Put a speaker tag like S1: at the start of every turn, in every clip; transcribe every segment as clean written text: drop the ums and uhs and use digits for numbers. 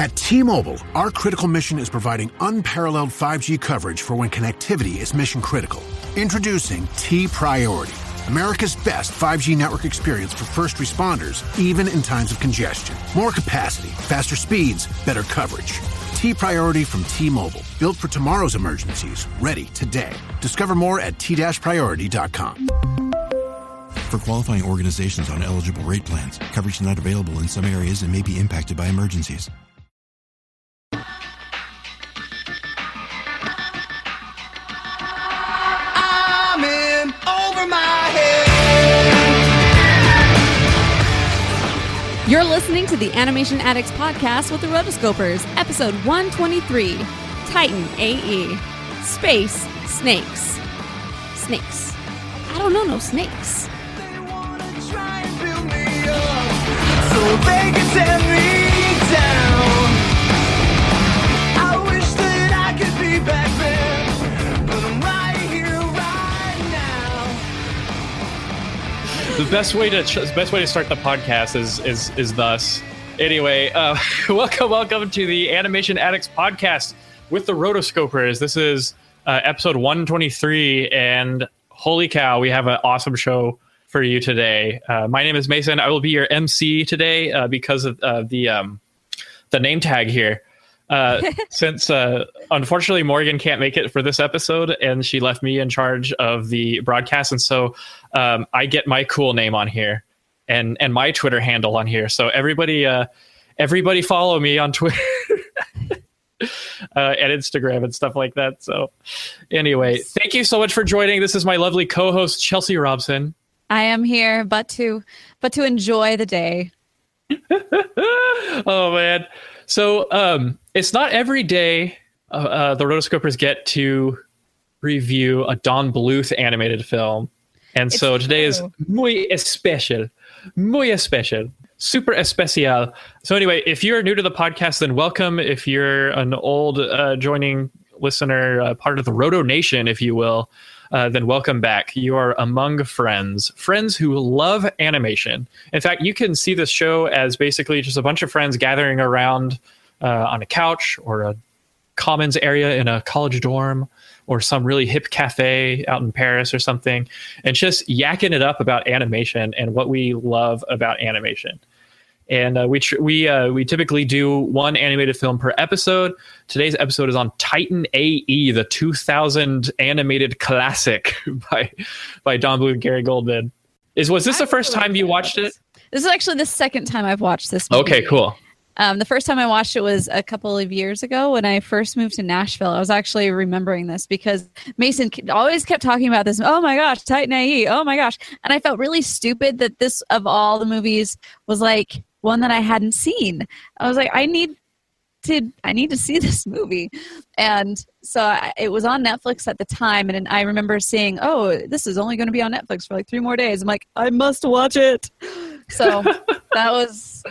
S1: At T-Mobile, our critical mission is providing unparalleled 5G coverage for when connectivity is mission critical. Introducing T-Priority, America's best 5G network experience for first responders, even in times of congestion. More capacity, faster speeds, better coverage. T-Priority from T-Mobile, built for tomorrow's emergencies, ready today. Discover more at t-priority.com.
S2: For qualifying organizations on eligible rate plans, coverage not available in some areas and may be impacted by emergencies.
S3: I'm in over my head.
S4: You're listening to the Animation Addicts podcast with the Rotoscopers, episode 123, Titan A.E. Space Snakes. Snakes. I don't know no snakes.
S3: They wanna try and build me up so they can tear me down. I wish that I could be back then, but I'm right here, right now.
S5: The best way to start the podcast is thus. Anyway, welcome to the Animation Addicts podcast with the Rotoscopers. This is episode 123, and holy cow, we have an awesome show for you today. My name is Mason. I will be your MC today because of the name tag here. Since unfortunately Morgan can't make it for this episode, and she left me in charge of the broadcast, and so I get my cool name on here and my Twitter handle on here. So everybody follow me on Twitter and Instagram and stuff like that. So anyway, thank you so much for joining. This is my lovely co-host Chelsea Robson.
S4: I am here, but to enjoy the day.
S5: Oh man. So it's not every day the Rotoscopers get to review a Don Bluth animated film. And
S4: It's
S5: so today is
S4: true.
S5: muy especial, super especial. So anyway, if you're new to the podcast, then welcome. If you're an old joining listener, part of the Roto Nation, if you will, then welcome back. You are among friends who love animation. In fact, you can see this show as basically just a bunch of friends gathering around on a couch or a commons area in a college dorm or some really hip cafe out in Paris or something, and just yakking it up about animation and what we love about animation. And we typically do one animated film per episode. Today's episode is on Titan A.E., the 2000 animated classic by Don Bluth and Gary Goldman. Was this the first time you watched it?
S4: This is actually the second time I've watched this movie.
S5: Okay, cool.
S4: The first time I watched it was a couple of years ago when I first moved to Nashville. I was actually remembering this because Mason always kept talking about this. Oh my gosh, Titan A.E. Oh my gosh. And I felt really stupid that this, of all the movies, was like one that I hadn't seen. I was like, I need to see this movie. And so it was on Netflix at the time. And I remember seeing, oh, this is only going to be on Netflix for like 3 more days. I'm like, I must watch it. So that's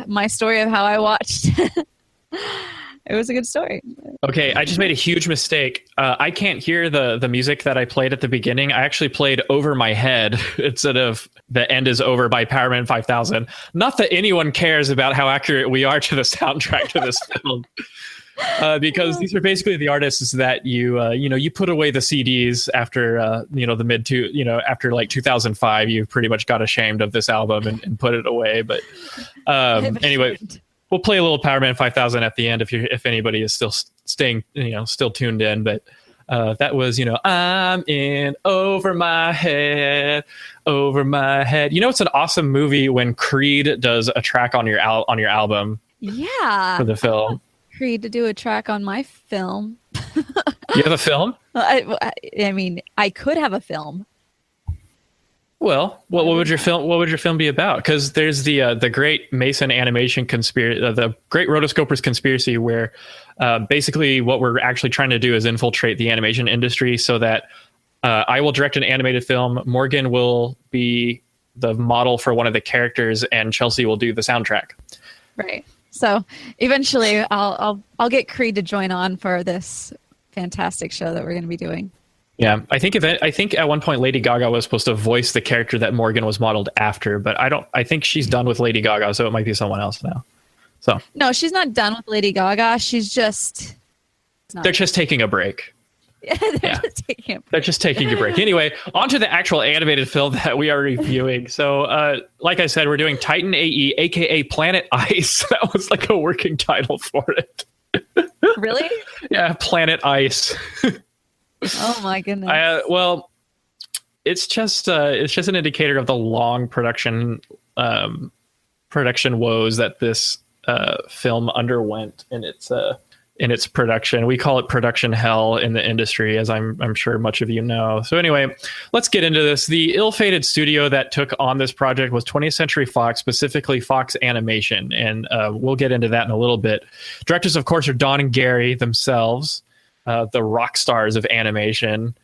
S4: my story of how I watched. It was a good story.
S5: Okay, I just made a huge mistake. I can't hear the music that I played at the beginning. I actually played Over My Head instead of The End Is Over by Powerman 5000. Not that anyone cares about how accurate we are to the soundtrack to this film. Because these are basically the artists that you put away the CDs after after like 2005. You pretty much got ashamed of this album and put it away. But anyway, we'll play a little Powerman 5000 at the end if anybody is still staying still tuned in. But that was I'm in over my head. It's an awesome movie when Creed does a track on your album.
S4: Yeah,
S5: for the film.
S4: Creed to do a track on my film.
S5: You have a film?
S4: I mean, I could have a film.
S5: Well, what would your film be about? Because there's the great Mason animation conspiracy, the great Rotoscopers conspiracy, where basically what we're actually trying to do is infiltrate the animation industry so that I will direct an animated film, Morgan will be the model for one of the characters, and Chelsea will do the soundtrack.
S4: Right. So eventually I'll get Creed to join on for this fantastic show that we're going to be doing.
S5: Yeah, I think at one point Lady Gaga was supposed to voice the character that Morgan was modeled after, but I think she's done with Lady Gaga, so it might be someone else now. So
S4: No, she's not done with Lady Gaga. She's just.
S5: they're just taking a break.
S4: Just taking a break.
S5: They're just taking a break. Anyway, on to the actual animated film that we are reviewing. So, like I said, we're doing Titan A.E, aka Planet Ice. That was like a working title for it.
S4: Really?
S5: Yeah, Planet Ice.
S4: Oh my goodness.
S5: Well, it's just an indicator of the long production woes that this film underwent in its production. We call it production hell in the industry, as I'm sure much of you know. So anyway, let's get into this. The ill-fated studio that took on this project was 20th Century Fox, specifically Fox Animation, and we'll get into that in a little bit. Directors, of course, are Don and Gary themselves, the rock stars of animation,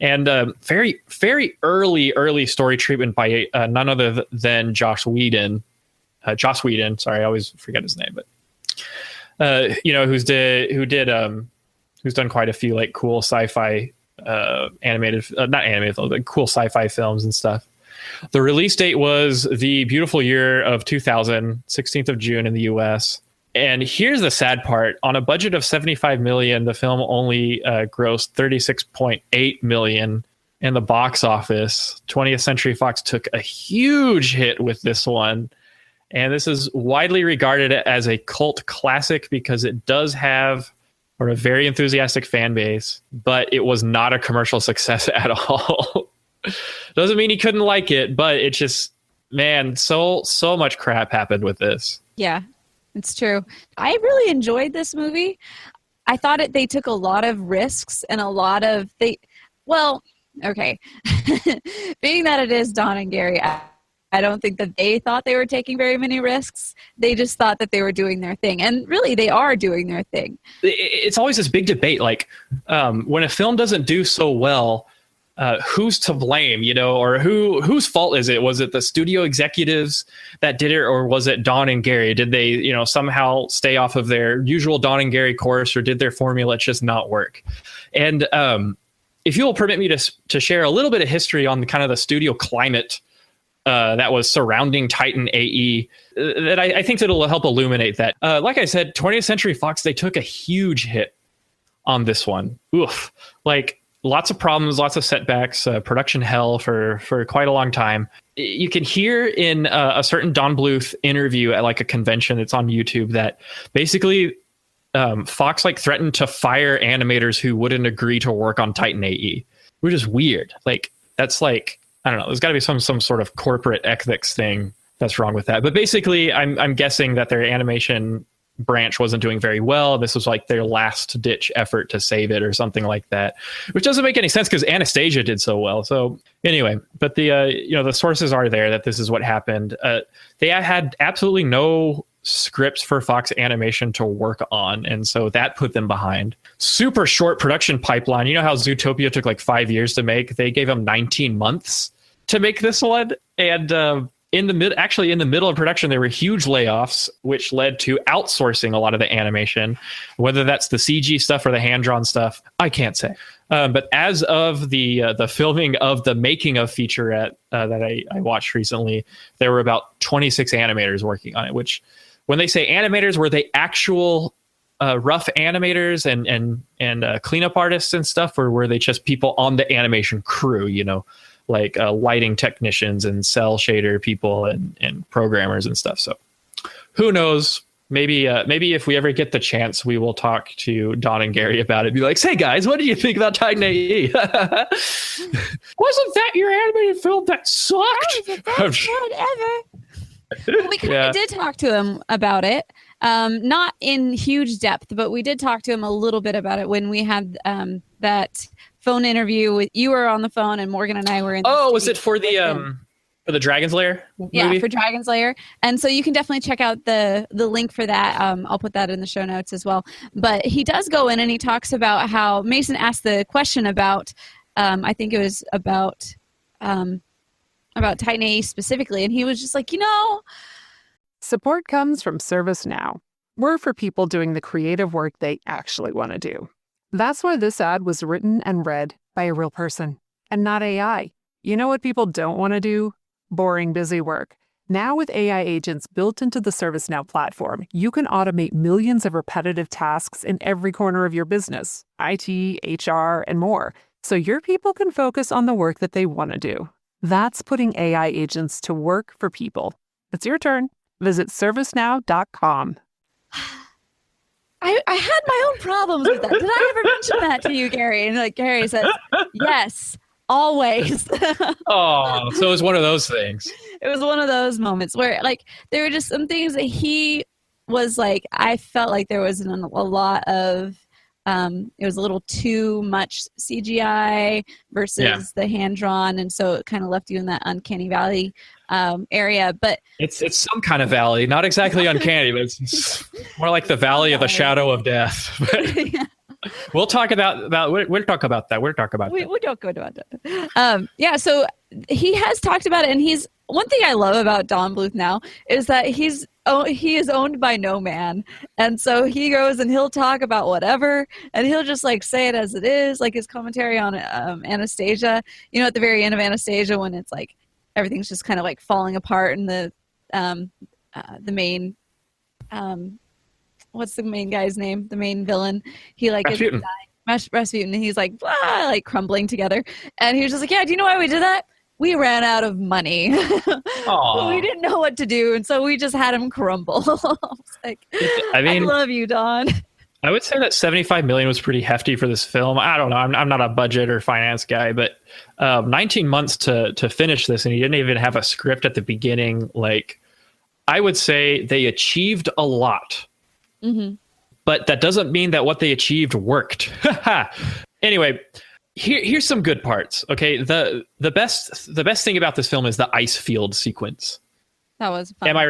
S5: and very, very early story treatment by none other than Joss Whedon. Sorry, I always forget his name, but who's done quite a few like cool sci-fi cool sci-fi films and stuff. The release date was the beautiful year of 2000, 16th of June in the US. And here's the sad part. On a budget of $75 million, the film only grossed $36.8 million in the box office. 20th Century Fox took a huge hit with this one. And this is widely regarded as a cult classic because it does have a very enthusiastic fan base, but it was not a commercial success at all. Doesn't mean he couldn't like it, but it just, man, so much crap happened with this.
S4: Yeah, it's true. I really enjoyed this movie. I thought they took a lot of risks and okay. Being that it is Don and Gary, I don't think that they thought they were taking very many risks. They just thought that they were doing their thing. And really, they are doing their thing.
S5: It's always this big debate. Like when a film doesn't do so well, who's to blame, or whose fault is it? Was it the studio executives that did it, or was it Don and Gary? Did they, somehow stay off of their usual Don and Gary course, or did their formula just not work? And if you will permit me to share a little bit of history on the kind of the studio climate that was surrounding Titan A.E. That I think that it'll help illuminate that. Like I said, 20th Century Fox, they took a huge hit on this one. Oof. Like lots of problems, lots of setbacks, production hell for quite a long time. You can hear in a certain Don Bluth interview at like a convention that's on YouTube that basically Fox like threatened to fire animators who wouldn't agree to work on Titan A.E., which is weird. Like that's like, I don't know. There's got to be some sort of corporate ethics thing that's wrong with that. But basically, I'm guessing that their animation branch wasn't doing very well. This was like their last ditch effort to save it or something like that, which doesn't make any sense because Anastasia did so well. So anyway, but the sources are there that this is what happened. They had absolutely no scripts for Fox Animation to work on, and so that put them behind. Super short production pipeline. You know how Zootopia took like 5 years to make? They gave them 19 months to make this one, and in the middle of production there were huge layoffs, which led to outsourcing a lot of the animation, whether that's the CG stuff or the hand-drawn stuff, I can't say. But as of the filming of the making of featurette that I watched recently, there were about 26 animators working on it, which when they say animators, were they actual rough animators and cleanup artists and stuff, or were they just people on the animation crew, like lighting technicians and cell shader people and programmers and stuff? So who knows? Maybe if we ever get the chance, we will talk to Don and Gary about it. Be like, hey guys, what do you think about Titan A.E.? Wasn't that your animated film that sucked?
S4: Whatever. We kind of did talk to him about it, not in huge depth, but we did talk to him a little bit about it when we had that phone interview with you were on the phone and Morgan and I were in.
S5: Oh, was it for the Dragon's Lair movie?
S4: Yeah, for Dragon's Lair. And so you can definitely check out the link for that. I'll put that in the show notes as well. But he does go in and he talks about how Mason asked the question about, I think it was about Titan A.E. specifically, and he was just like,
S6: Support comes from ServiceNow. We're for people doing the creative work they actually want to do. That's why this ad was written and read by a real person and not AI. You know what people don't want to do? Boring, busy work. Now with AI agents built into the ServiceNow platform, you can automate millions of repetitive tasks in every corner of your business, IT, HR, and more, so your people can focus on the work that they want to do. That's putting AI agents to work for people. It's your turn. Visit servicenow.com.
S4: I had my own problems with that. Did I ever mention that to you, Gary? And like Gary says, yes, always.
S5: Oh, so it was one of those things.
S4: It was one of those moments where like there were just some things that he was like, I felt like there was a lot of it was a little too much CGI versus the hand-drawn, and so it kind of left you in that uncanny valley area. But
S5: it's some kind of valley, not exactly uncanny, but it's more like the valley of the shadow of death.
S4: Yeah.
S5: We'll talk about we'll talk about that. We'll talk about that.
S4: We don't go about that. Yeah, so he has talked about it, and he's one thing I love about Don Bluth now is that he is owned by no man, and so he goes and he'll talk about whatever, and he'll just like say it as it is, like his commentary on Anastasia. You know, at the very end of Anastasia, when it's like everything's just kind of like falling apart, and the main what's the main guy's name? The main villain. He like
S5: Rasputin.
S4: is dying. Rasputin, and he's like blah, like crumbling together, and he was just like, yeah, do you know why we did that? We ran out of money. We didn't know what to do, and so we just had him crumble. Like, I love you, Don.
S5: I would say that 75 million was pretty hefty for this film. I don't know. I'm not a budget or finance guy, but 19 months to finish this, and he didn't even have a script at the beginning. Like, I would say they achieved a lot, but that doesn't mean that what they achieved worked. Anyway. Here's some good parts. Okay, the best thing about this film is the ice field sequence.
S4: That was fun.
S5: Am I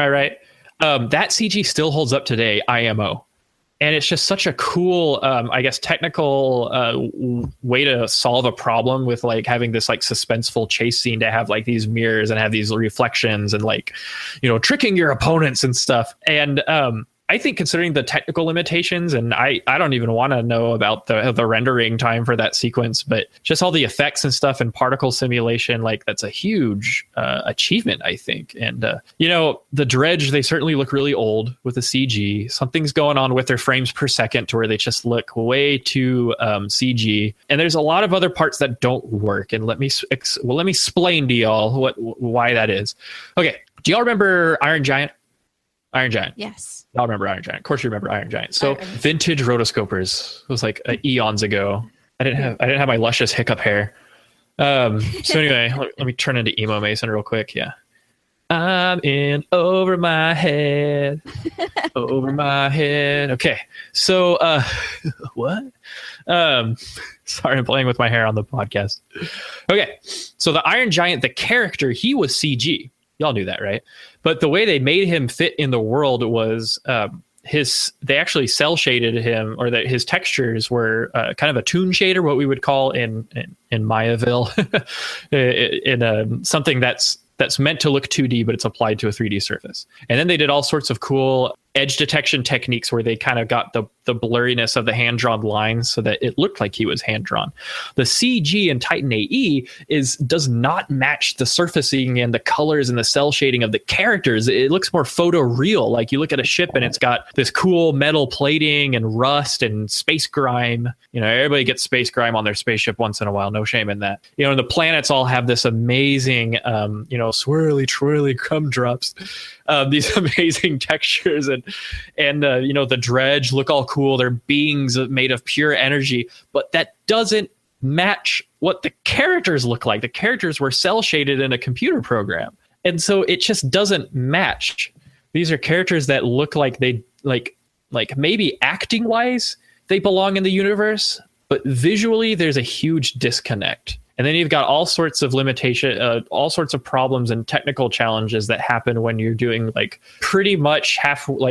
S5: right? That CG still holds up today, IMO, and it's just such a cool, I guess, technical way to solve a problem with like having this like suspenseful chase scene to have like these mirrors and have these reflections and like, you know, tricking your opponents and stuff. And I think considering the technical limitations, and I don't even want to know about the rendering time for that sequence, but just all the effects and stuff and particle simulation, like that's a huge achievement, I think. And, you know, the Dredge, they certainly look really old with the CG. Something's going on with their frames per second to where they just look way too CG. And there's a lot of other parts that don't work. And let me explain to y'all why that is. Okay. Do y'all remember Iron Giant? Iron Giant.
S4: Yes.
S5: I'll remember Iron Giant. Of course you remember Iron Giant. So vintage rotoscopers. It was like eons ago. I didn't have my luscious hiccup hair. So anyway, let me turn into emo Mason real quick. Yeah. I'm in over my head. Over my head. Okay. So what? Sorry, I'm playing with my hair on the podcast. Okay. So the Iron Giant, the character, he was CG. Y'all knew that, right? But the way they made him fit in the world was they actually cell shaded him, or that his textures were kind of a toon shader, what we would call in Mayaville, in something that's meant to look 2D, but it's applied to a 3D surface. And then they did all sorts of cool edge detection techniques where they kind of got the blurriness of the hand-drawn lines so that it looked like he was hand-drawn. The CG in Titan A.E. does not match the surfacing and the colors and the cell shading of the characters. It looks more photoreal. Like you look at a ship and it's got this cool metal plating and rust and space grime. You know, everybody gets space grime on their spaceship once in a while. No shame in that. You know, and the planets all have this amazing, swirly, twirly gumdrops. These amazing textures and you know, the Dredge look all cool. They're beings made of pure energy, but that doesn't match what the characters look like. The characters were cell shaded in a computer program, and so it just doesn't match. These are characters that look like they like maybe acting wise they belong in the universe, but visually there's a huge disconnect. And then you've got all sorts of all sorts of problems and technical challenges that happen when you're doing like pretty much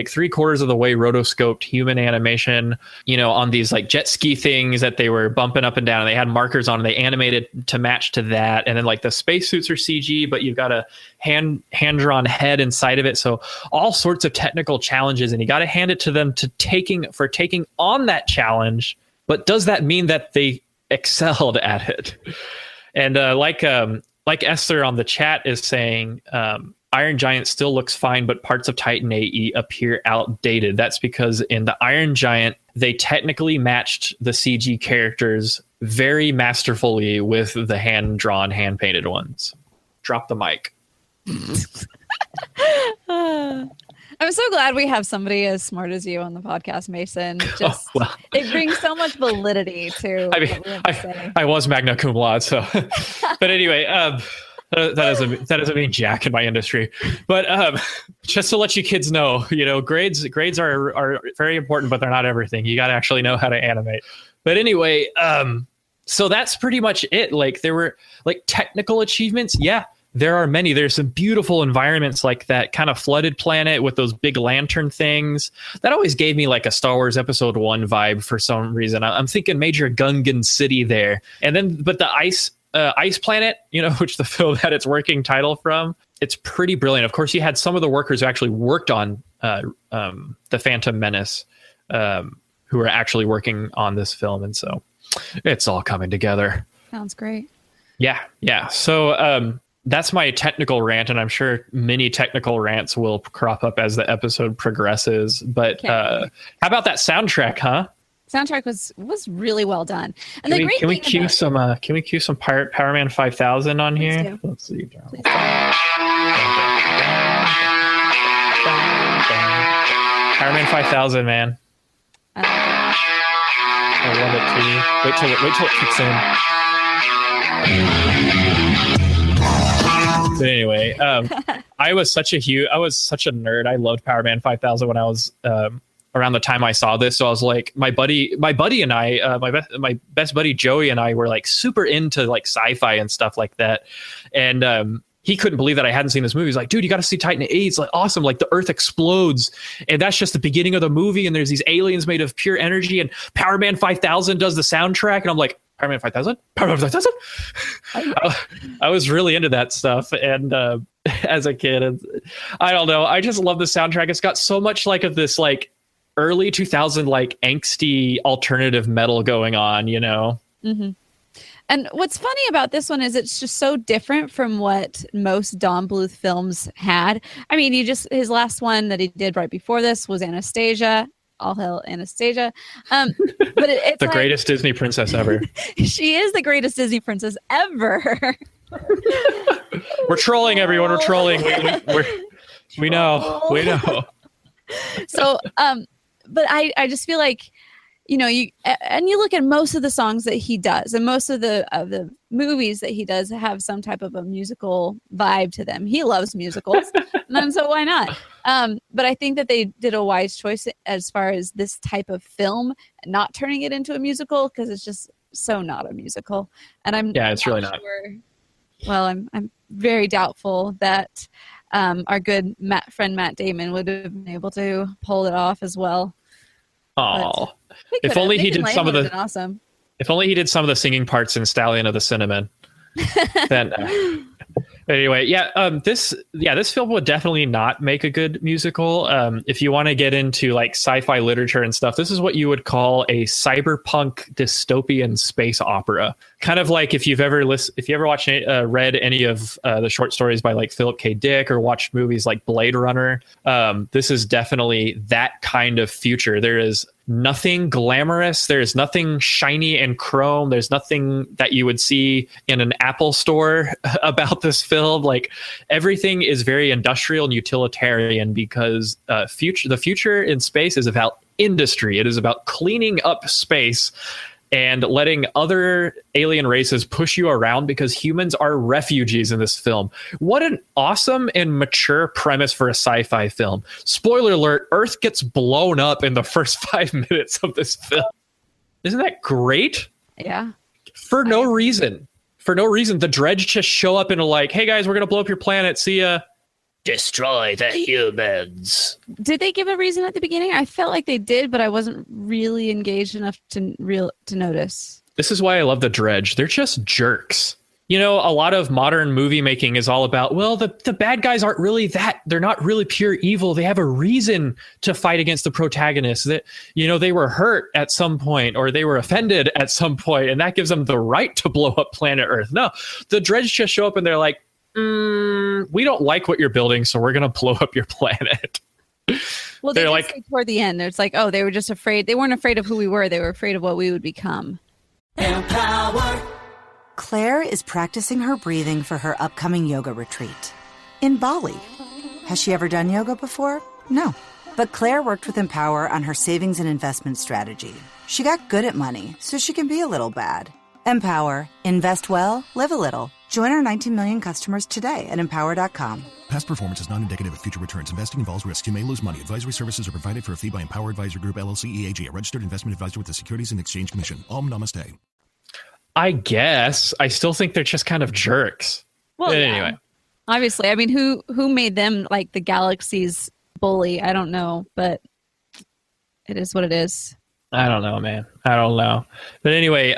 S5: three-quarters of the way rotoscoped human animation, you know, on these like jet ski things that they were bumping up and down, and they had markers on, and they animated to match to that. And then like the spacesuits are CG, but you've got a hand-drawn head inside of it. So all sorts of technical challenges, and you got to hand it to them for taking on that challenge. But does that mean that they excelled at it? And like Esther on the chat is saying, Iron Giant still looks fine, but parts of Titan A.E. appear outdated. That's because in the Iron Giant, they technically matched the CG characters very masterfully with the hand-drawn, hand-painted ones. Drop the mic.
S4: I'm so glad we have somebody as smart as you on the podcast, Mason. Just it brings so much validity to what we have to say.
S5: I was magna cum laude, so. But anyway, that doesn't mean jack in my industry. But just to let you kids know, grades are very important, but they're not everything. You got to actually know how to animate. But anyway, so that's pretty much it. Like, there were like technical achievements. Yeah. There are many. There's some beautiful environments, like that kind of flooded planet with those big lantern things. That always gave me like a Star Wars Episode 1 vibe for some reason. I'm thinking Major Gungan City there. And then, but the ice planet, which the film had its working title from, it's pretty brilliant. Of course, you had some of the workers who actually worked on the Phantom Menace, who are actually working on this film. And so it's all coming together.
S4: Sounds great.
S5: Yeah. So, that's my technical rant, and I'm sure many technical rants will crop up as the episode progresses. But how about that soundtrack, huh?
S4: Soundtrack was really well done. And
S5: can we cue some Power Man 5000 on here? Let's see. Power Man 5000, man. I love it too. Wait till it kicks in. But anyway, I was such a nerd. I loved Power Man 5000 when I was around the time I saw this. So I was like, my buddy and I, my best buddy Joey and I were like super into like sci-fi and stuff like that. And he couldn't believe that I hadn't seen this movie. He's like, dude, you got to see Titan A.E. It's like awesome. Like the Earth explodes, and that's just the beginning of the movie. And there's these aliens made of pure energy, and Power Man 5000 does the soundtrack. And I'm like, Power Man 5000? Power Man 5000? I was really into that stuff. And as a kid, and I don't know. I just love the soundtrack. It's got so much like of this like early 2000 like angsty alternative metal going on,
S4: Mm-hmm. And what's funny about this one is it's just so different from what most Don Bluth films had. I mean, his last one that he did right before this was Anastasia. All hail Anastasia. But it's
S5: the greatest Disney princess ever.
S4: She is the greatest Disney princess ever.
S5: We're trolling, everyone. We're trolling. We know.
S4: So, but I just feel like, you look at most of the songs that he does, and most of the movies that he does have some type of a musical vibe to them. He loves musicals, and so why not? But I think that they did a wise choice as far as this type of film, not turning it into a musical, because it's just so not a musical. And
S5: it's really not.
S4: Well, I'm very doubtful that our good friend Matt Damon would have been able to pull it off as well.
S5: Oh, if only he did some of the
S4: awesome.
S5: If only he did some of the singing parts in Stallion of the Cinnamon. Then anyway, this film would definitely not make a good musical. If you want to get into like sci-fi literature and stuff, this is what you would call a cyberpunk dystopian space opera. Kind of like if you've ever watched read any of the short stories by like Philip K. Dick, or watched movies like Blade Runner. This is definitely that kind of future. There is nothing glamorous. There's nothing shiny and chrome. There's nothing that you would see in an Apple store about this film. Like, everything is very industrial and utilitarian, because the future in space is about industry. It is about cleaning up space and letting other alien races push you around, because humans are refugees in this film. What an awesome and mature premise for a sci-fi film. Spoiler alert, Earth gets blown up in the first 5 minutes of this film. Isn't that great?
S4: Yeah.
S5: For no reason. The Dredge just show up and are like, hey guys, we're going to blow up your planet. See ya. Destroy the humans.
S4: Did they give a reason at the beginning? I felt like they did, but I wasn't really engaged enough to notice.
S5: This is why I love the Dredge. They're just jerks. A lot of modern movie making is all about, well, the bad guys aren't really that. They're not really pure evil. They have a reason to fight against the protagonists. That, they were hurt at some point, or they were offended at some point, and that gives them the right to blow up planet Earth. No, the Dredge just show up and they're like, we don't like what you're building, so we're going to blow up your planet.
S4: Well, they're like toward the end, it's like, oh, they were just afraid. They weren't afraid of who we were. They were afraid of what we would become.
S7: Claire is practicing her breathing for her upcoming yoga retreat in Bali. Has she ever done yoga before? No. But Claire worked with Empower on her savings and investment strategy. She got good at money, so she can be a little bad. Empower. Invest well, live a little. Join our 19 million customers today at empower.com.
S2: Past performance is not indicative of future returns. Investing involves risks. You may lose money. Advisory services are provided for a fee by Empower Advisor Group, LLC, EAG, a registered investment advisor with the Securities and Exchange Commission. Om Namaste.
S5: I guess. I still think they're just kind of jerks.
S4: Well,
S5: but
S4: yeah.
S5: Anyway.
S4: Obviously. I mean, who made them like the galaxy's bully? I don't know, but it is what it is.
S5: I don't know, man. I don't know. But anyway,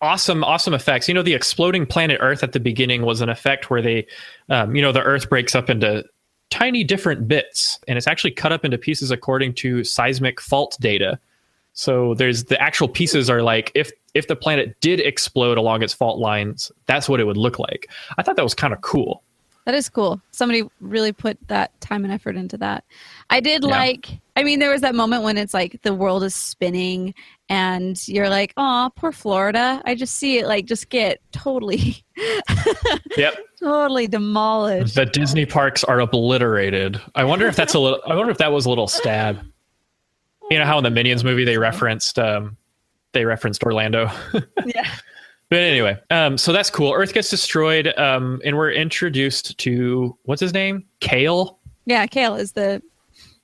S5: awesome effects. The exploding planet Earth at the beginning was an effect where they, the Earth breaks up into tiny different bits, and it's actually cut up into pieces according to seismic fault data. So there's the actual pieces are like, if the planet did explode along its fault lines, that's what it would look like. I thought that was kind of cool.
S4: That is cool. Somebody really put that time and effort into that. I did there was that moment when it's like the world is spinning and you're like, oh, poor Florida. I just see it like just get totally, totally demolished.
S5: The Disney parks are obliterated. I wonder if that was a little stab. You know how in the Minions movie they referenced Orlando.
S4: Yeah.
S5: But anyway, so that's cool. Earth gets destroyed, and we're introduced to, what's his name? Kale?
S4: Yeah, Kale is the...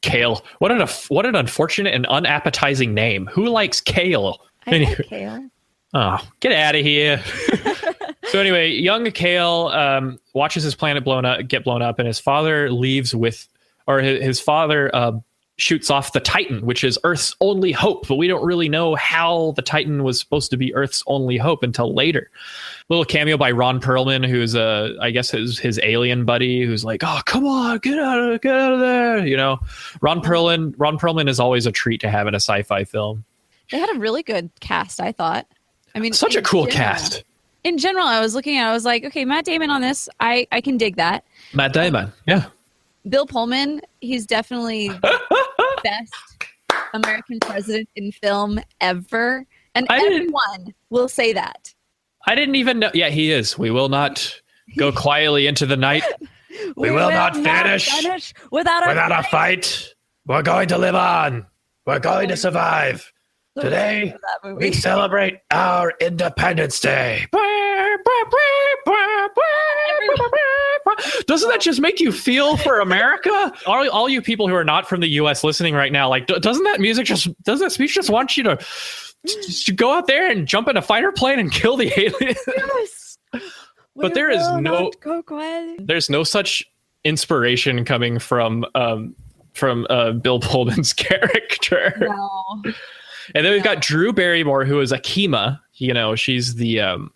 S5: Kale. What an unfortunate and unappetizing name. Who likes kale?
S4: I like Kale.
S5: Oh, get out of here. So anyway, young Kale watches his planet get blown up, and his father leaves with... Or his father... shoots off the Titan, which is Earth's only hope, but we don't really know how the Titan was supposed to be Earth's only hope until later. Little cameo by Ron Perlman, who's I guess his alien buddy, who's like, "Oh, come on, get out of there!" Ron Perlman is always a treat to have in a sci-fi film.
S4: They had a really good cast, I thought. I mean,
S5: such a cool cast.
S4: In general, I was looking at, I was like, okay, Matt Damon on this, I can dig that.
S5: Matt Damon, yeah.
S4: Bill Pullman, he's definitely the best American president in film ever. And everyone will say that.
S5: I didn't even know. Yeah, he is. We will not go quietly into the night. We will not finish without a fight. We're going to live on. We're going to survive. Today, we celebrate our Independence Day. Doesn't that just make you feel for America? All you people who are not from the U.S. listening right now, like, doesn't that speech just want you to go out there and jump in a fighter plane and kill the aliens?
S4: Yes.
S5: But there's no such inspiration coming from Bill Pullman's character.
S4: No.
S5: And then we've got Drew Barrymore, who is Akima. She's the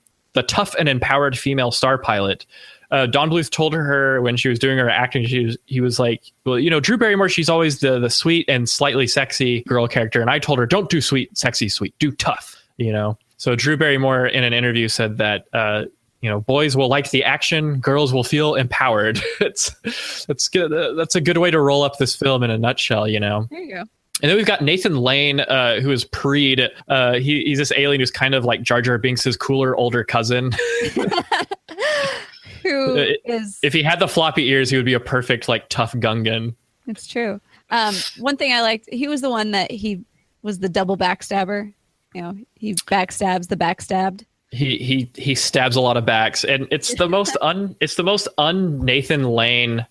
S5: tough and empowered female star pilot. Don Bluth told her when she was doing her acting, he was like, well, Drew Barrymore, she's always the sweet and slightly sexy girl character. And I told her, don't do sweet, sexy, sweet, do tough, So Drew Barrymore in an interview said that, boys will like the action, girls will feel empowered. That's good. That's a good way to roll up this film in a nutshell,
S4: There you go.
S5: And then we've got Nathan Lane, who is Preed. He's this alien who's kind of like Jar Jar Binks' cooler older cousin. If he had the floppy ears, he would be a perfect like tough Gungan.
S4: It's true. One thing I liked, he was the one that he was the double backstabber. He backstabs the backstabbed.
S5: He stabs a lot of backs, and it's the most Nathan Lane.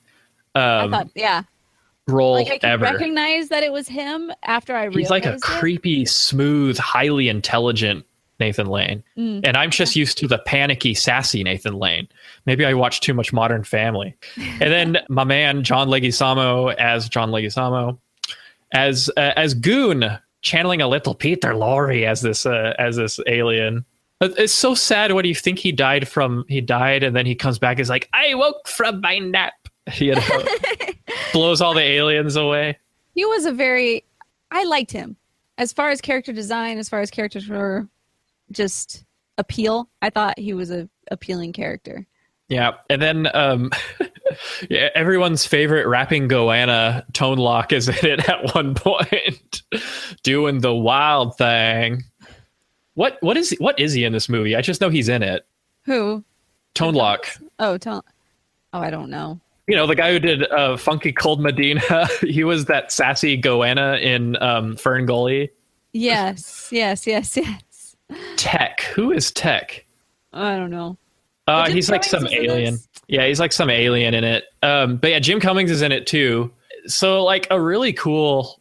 S4: I thought, yeah.
S5: Role
S4: like I could
S5: ever.
S4: recognize that it was him after I realized
S5: he's like a creepy, smooth, highly intelligent Nathan Lane. And I'm just used to the panicky, sassy Nathan Lane. Maybe I watched too much Modern Family. And then my man John Leguizamo as Goon, channeling a little Peter Lorre as this alien. It's so sad. What do you think he died from? He died and then he comes back. He's like, I woke from my nap. Blows all the aliens away.
S4: He was I liked him. As far as character design, as far as characters were just appeal, I thought he was a appealing character.
S5: Yeah, and then yeah, everyone's favorite rapping goanna, Tone Lock, is in it at one point, doing the wild thing. What is he in this movie? I just know he's in it.
S4: Who?
S5: Tone Lock.
S4: Oh, I don't know.
S5: You know, the guy who did Funky Cold Medina. He was that sassy goanna in Fern Gully.
S4: Yes.
S5: Tech. Who is Tech?
S4: I don't know.
S5: He's like some alien. Yeah, he's like some alien in it. But yeah, Jim Cummings is in it too. So like a really cool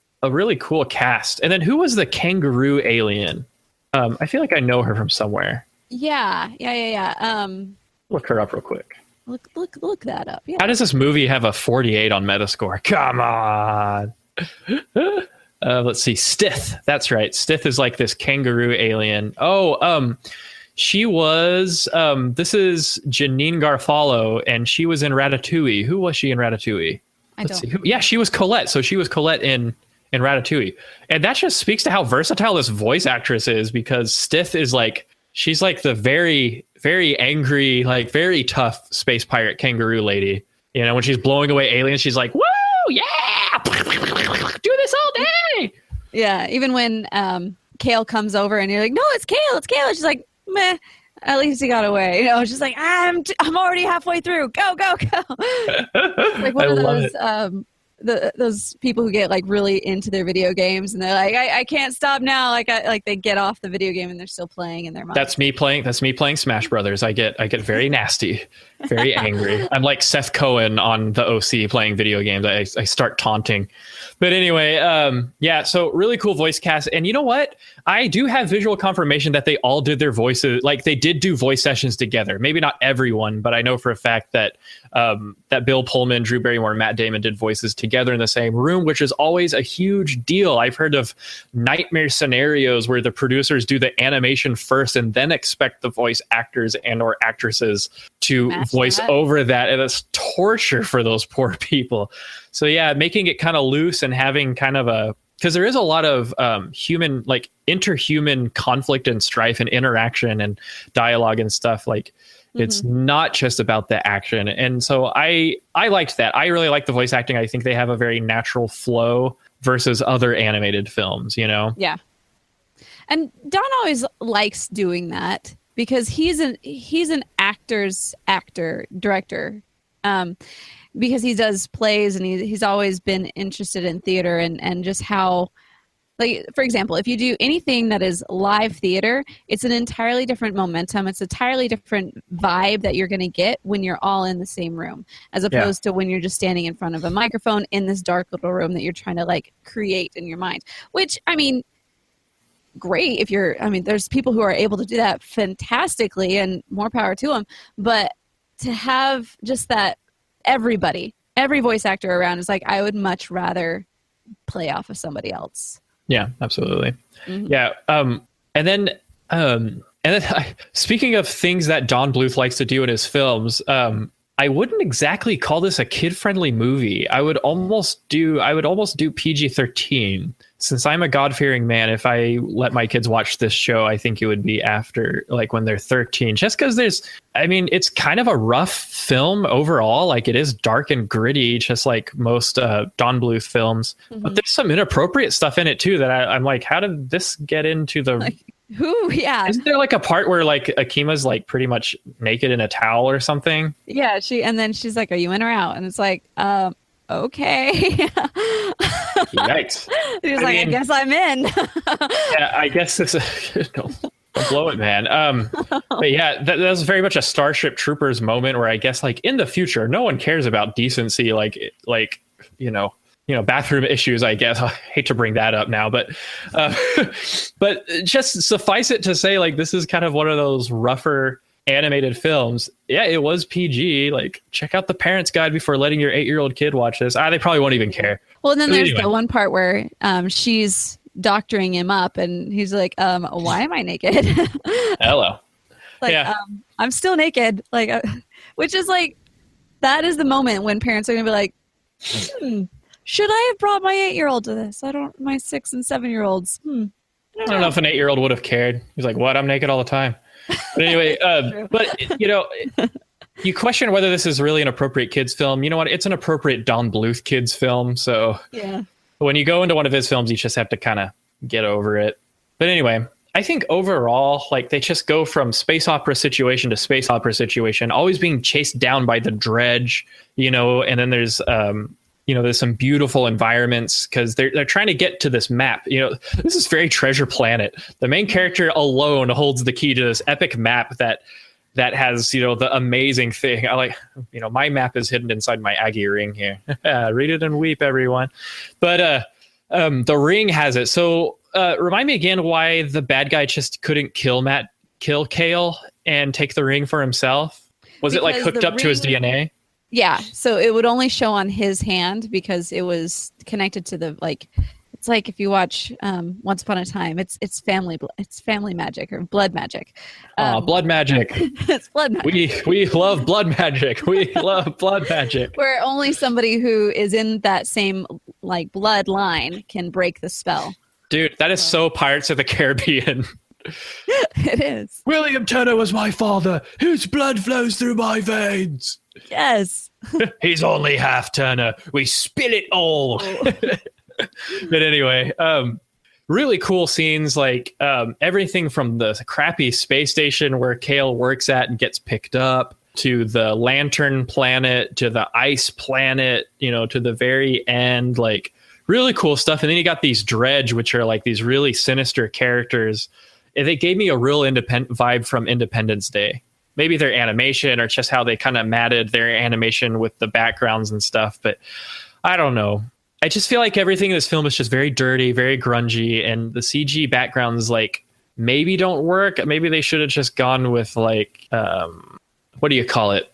S5: cast. And then who was the kangaroo alien? I feel like I know her from somewhere.
S4: Yeah.
S5: Look her up real quick.
S4: Look that up. Yeah.
S5: How does this movie have a 48 on Metascore? Come on. Let's see. Stith. That's right. Stith is like this kangaroo alien. She was, this is Janine Garofalo, and she was in Ratatouille. Who was she in Ratatouille? Yeah, she was Colette. So she was Colette in Ratatouille. And that just speaks to how versatile this voice actress is, because Stith is like, she's like the very, very angry, like very tough space pirate kangaroo lady. You know, when she's blowing away aliens, she's like, woo, yeah, do this all day.
S4: Yeah, even when Kale comes over and you're like, no, it's Kale. She's like, meh, at least he got away. You know, it's just like, I'm already halfway through. Go. Like one of those those people who get like really into their video games and they're like, I can't stop now. Like they get off the video game and they're still playing in their mind. That's me playing Smash Brothers. I get very nasty, very angry. I'm like Seth Cohen on the OC playing video games. I start taunting. But anyway, yeah, so really cool voice cast. And you know what? I do have visual confirmation that they all did their voices. Like they did do voice sessions together. Maybe not everyone, but I know for a fact that that Bill Pullman, Drew Barrymore, and Matt Damon did voices together in the same room, which is always a huge deal. I've heard of nightmare scenarios where the producers do the animation first and then expect the voice actors and or actresses to voice over that. And it's torture for those poor people. So yeah, making it kind of loose and having kind of a, because there is a lot of human, like interhuman conflict and strife and interaction and dialogue and stuff. Like it's not just about the action. And so I liked that. I really like the voice acting. I think they have a very natural flow versus other animated films, you know? Yeah. And Don always likes doing that because he's an director. Because he does plays and he's always been interested in theater and just how, like, for example, if you do anything that is live theater, it's an entirely different momentum. It's an entirely different vibe that you're going to get when you're all in the same room, as opposed to when you're just standing in front of a microphone in this dark little room that you're trying to like create in your mind, which, I mean, great if you're, I mean, there's people who are able to do that fantastically and more power to them. But to have just that, every voice actor around is like, I would much rather play off of somebody else.
S5: Yeah, absolutely. Yeah. And then speaking of things that Don Bluth likes to do in his films, I wouldn't exactly call this a kid-friendly movie. I would almost do PG-13. Since I'm a God-fearing man, if I let my kids watch this show, I think it would be after, like, when they're 13. Just because it's kind of a rough film overall. Like, it is dark and gritty, just like most Don Bluth films. But there's some inappropriate stuff in it, too, that I'm like, how did this get into the...
S4: Like, who? Yeah.
S5: Isn't there, like, a part where, like, Akima's, like, pretty much naked in a towel or something?
S4: Yeah, and then she's like, are you in or out? And it's like, okay.
S5: Yikes.
S4: He's I guess I'm in.
S5: Yeah, I guess this is... Don't blow it, man. But yeah, that was very much a Starship Troopers moment where I guess, like, in the future, no one cares about decency, like you know, bathroom issues, I guess. I hate to bring that up now, but just suffice it to say, like, this is kind of one of those rougher animated films. Yeah, it was PG. Like, check out the parent's guide before letting your 8-year-old kid watch this. They probably won't even care.
S4: Well, and then there's the one part where she's doctoring him up and he's like, why am I naked?
S5: Hello.
S4: Like,
S5: yeah.
S4: I'm still naked. Like, which is like, that is the moment when parents are going to be like, should I have brought my 8-year-old to this? My 6 and 7-year-olds. I
S5: don't know if an 8-year-old would have cared. He's like, what? I'm naked all the time. But anyway, but, you know, You question whether this is really an appropriate kids film. You know what? It's an appropriate Don Bluth kids film. So
S4: Yeah.
S5: when you go into one of his films, you just have to kind of get over it. But anyway, I think overall, like they just go from space opera situation to space opera situation, always being chased down by the dredge, you know, and then there's, there's some beautiful environments because they're trying to get to this map. You know, this is very Treasure Planet. The main character alone holds the key to this epic map that has, you know, the amazing thing. I like, you know, my map is hidden inside my Aggie ring here. Read it and weep, everyone. But the ring has it. So remind me again why the bad guy just couldn't kill Kale and take the ring for himself. Was it like hooked up to his DNA?
S4: Yeah. So it would only show on his hand because it was connected to the, like, it's like if you watch Once Upon a Time, it's family magic or blood magic.
S5: Blood magic.
S4: It's blood magic.
S5: We love blood magic. We love blood magic.
S4: Where only somebody who is in that same like bloodline can break the spell.
S5: Dude, that is so Pirates of the Caribbean.
S4: It is.
S5: William Turner was my father. His blood flows through my veins.
S4: Yes.
S5: He's only half Turner. We spill it all. But anyway, really cool scenes, like everything from the crappy space station where Kale works at and gets picked up to the lantern planet, to the ice planet, you know, to the very end, like really cool stuff. And then you got these dredge, which are like these really sinister characters. And they gave me a real independent vibe from Independence Day. Maybe their animation or just how they kind of matted their animation with the backgrounds and stuff. But I don't know. I just feel like everything in this film is just very dirty, very grungy. And the CG backgrounds, like, maybe don't work. Maybe they should have just gone with, like, what do you call it?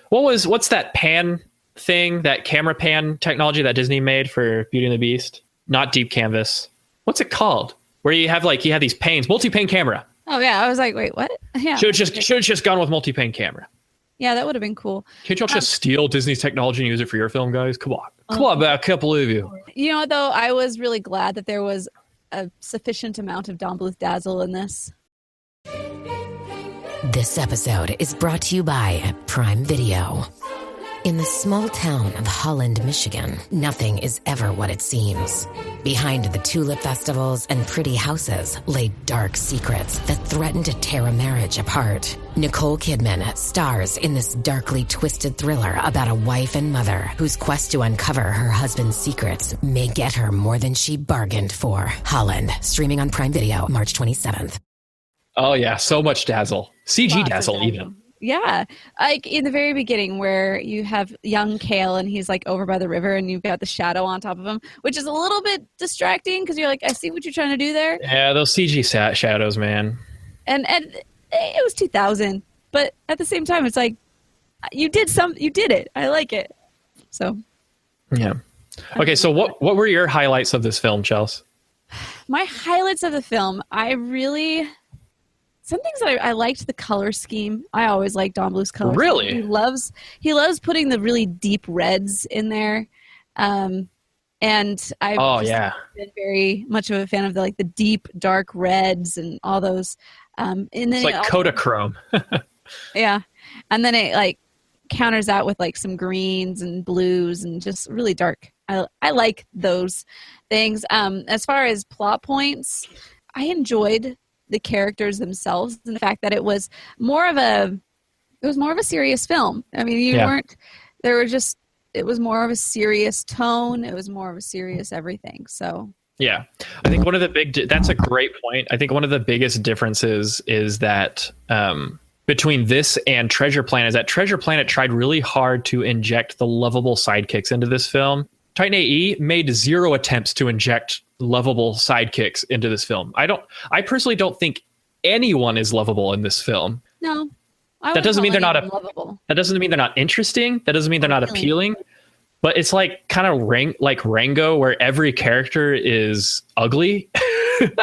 S5: What's that pan thing, that camera pan technology that Disney made for Beauty and the Beast? Not deep canvas. What's it called? Where you have these panes, multi-pane camera.
S4: Oh yeah, I was like, wait, what? Yeah.
S5: Should have just gone with multi-pane camera.
S4: Yeah, that would have been cool.
S5: Can't y'all just steal Disney's technology and use it for your film, guys? Come on, a couple of you.
S4: You know what, though? I was really glad that there was a sufficient amount of Don Bluth dazzle in this.
S8: This episode is brought to you by Prime Video. In the small town of Holland, Michigan, nothing is ever what it seems. Behind the tulip festivals and pretty houses lay dark secrets that threaten to tear a marriage apart. Nicole Kidman stars in this darkly twisted thriller about a wife and mother whose quest to uncover her husband's secrets may get her more than she bargained for. Holland, streaming on Prime Video, March 27th.
S5: Oh yeah, so much dazzle. CG
S4: Lots of
S5: dazzle even.
S4: Yeah, like in the very beginning where you have young Kale and he's like over by the river and you've got the shadow on top of him, which is a little bit distracting because you're like, I see what you're trying to do there.
S5: Yeah, those CG shadows, man.
S4: And it was 2000, but at the same time, it's like you did it. I like it. So
S5: yeah. Okay, so what were your highlights of this film, Chelsea?
S4: My highlights of the film, some things that I liked the color scheme. I always liked Don Bluth's color
S5: Really?
S4: scheme. He loves putting the really deep reds in there. And I've been very much of a fan of the deep dark reds and all those. And then
S5: it's like Kodachrome.
S4: Yeah. And then it like counters out with like some greens and blues and just really dark. I like those things. As far as plot points, I enjoyed the characters themselves and the fact that it was more of a serious film. I mean, it was more of a serious tone. It was more of a serious everything. So
S5: yeah, I think that's a great point. I think one of the biggest differences is that between this and Treasure Planet is that Treasure Planet tried really hard to inject the lovable sidekicks into this film. Titan A.E. made zero attempts to inject lovable sidekicks into this film. I personally don't think anyone is lovable in this film.
S4: No.
S5: That doesn't mean they're not
S4: lovable.
S5: That doesn't mean they're not interesting. That doesn't mean they're not appealing. But it's like kind of like Rango, where every character is ugly in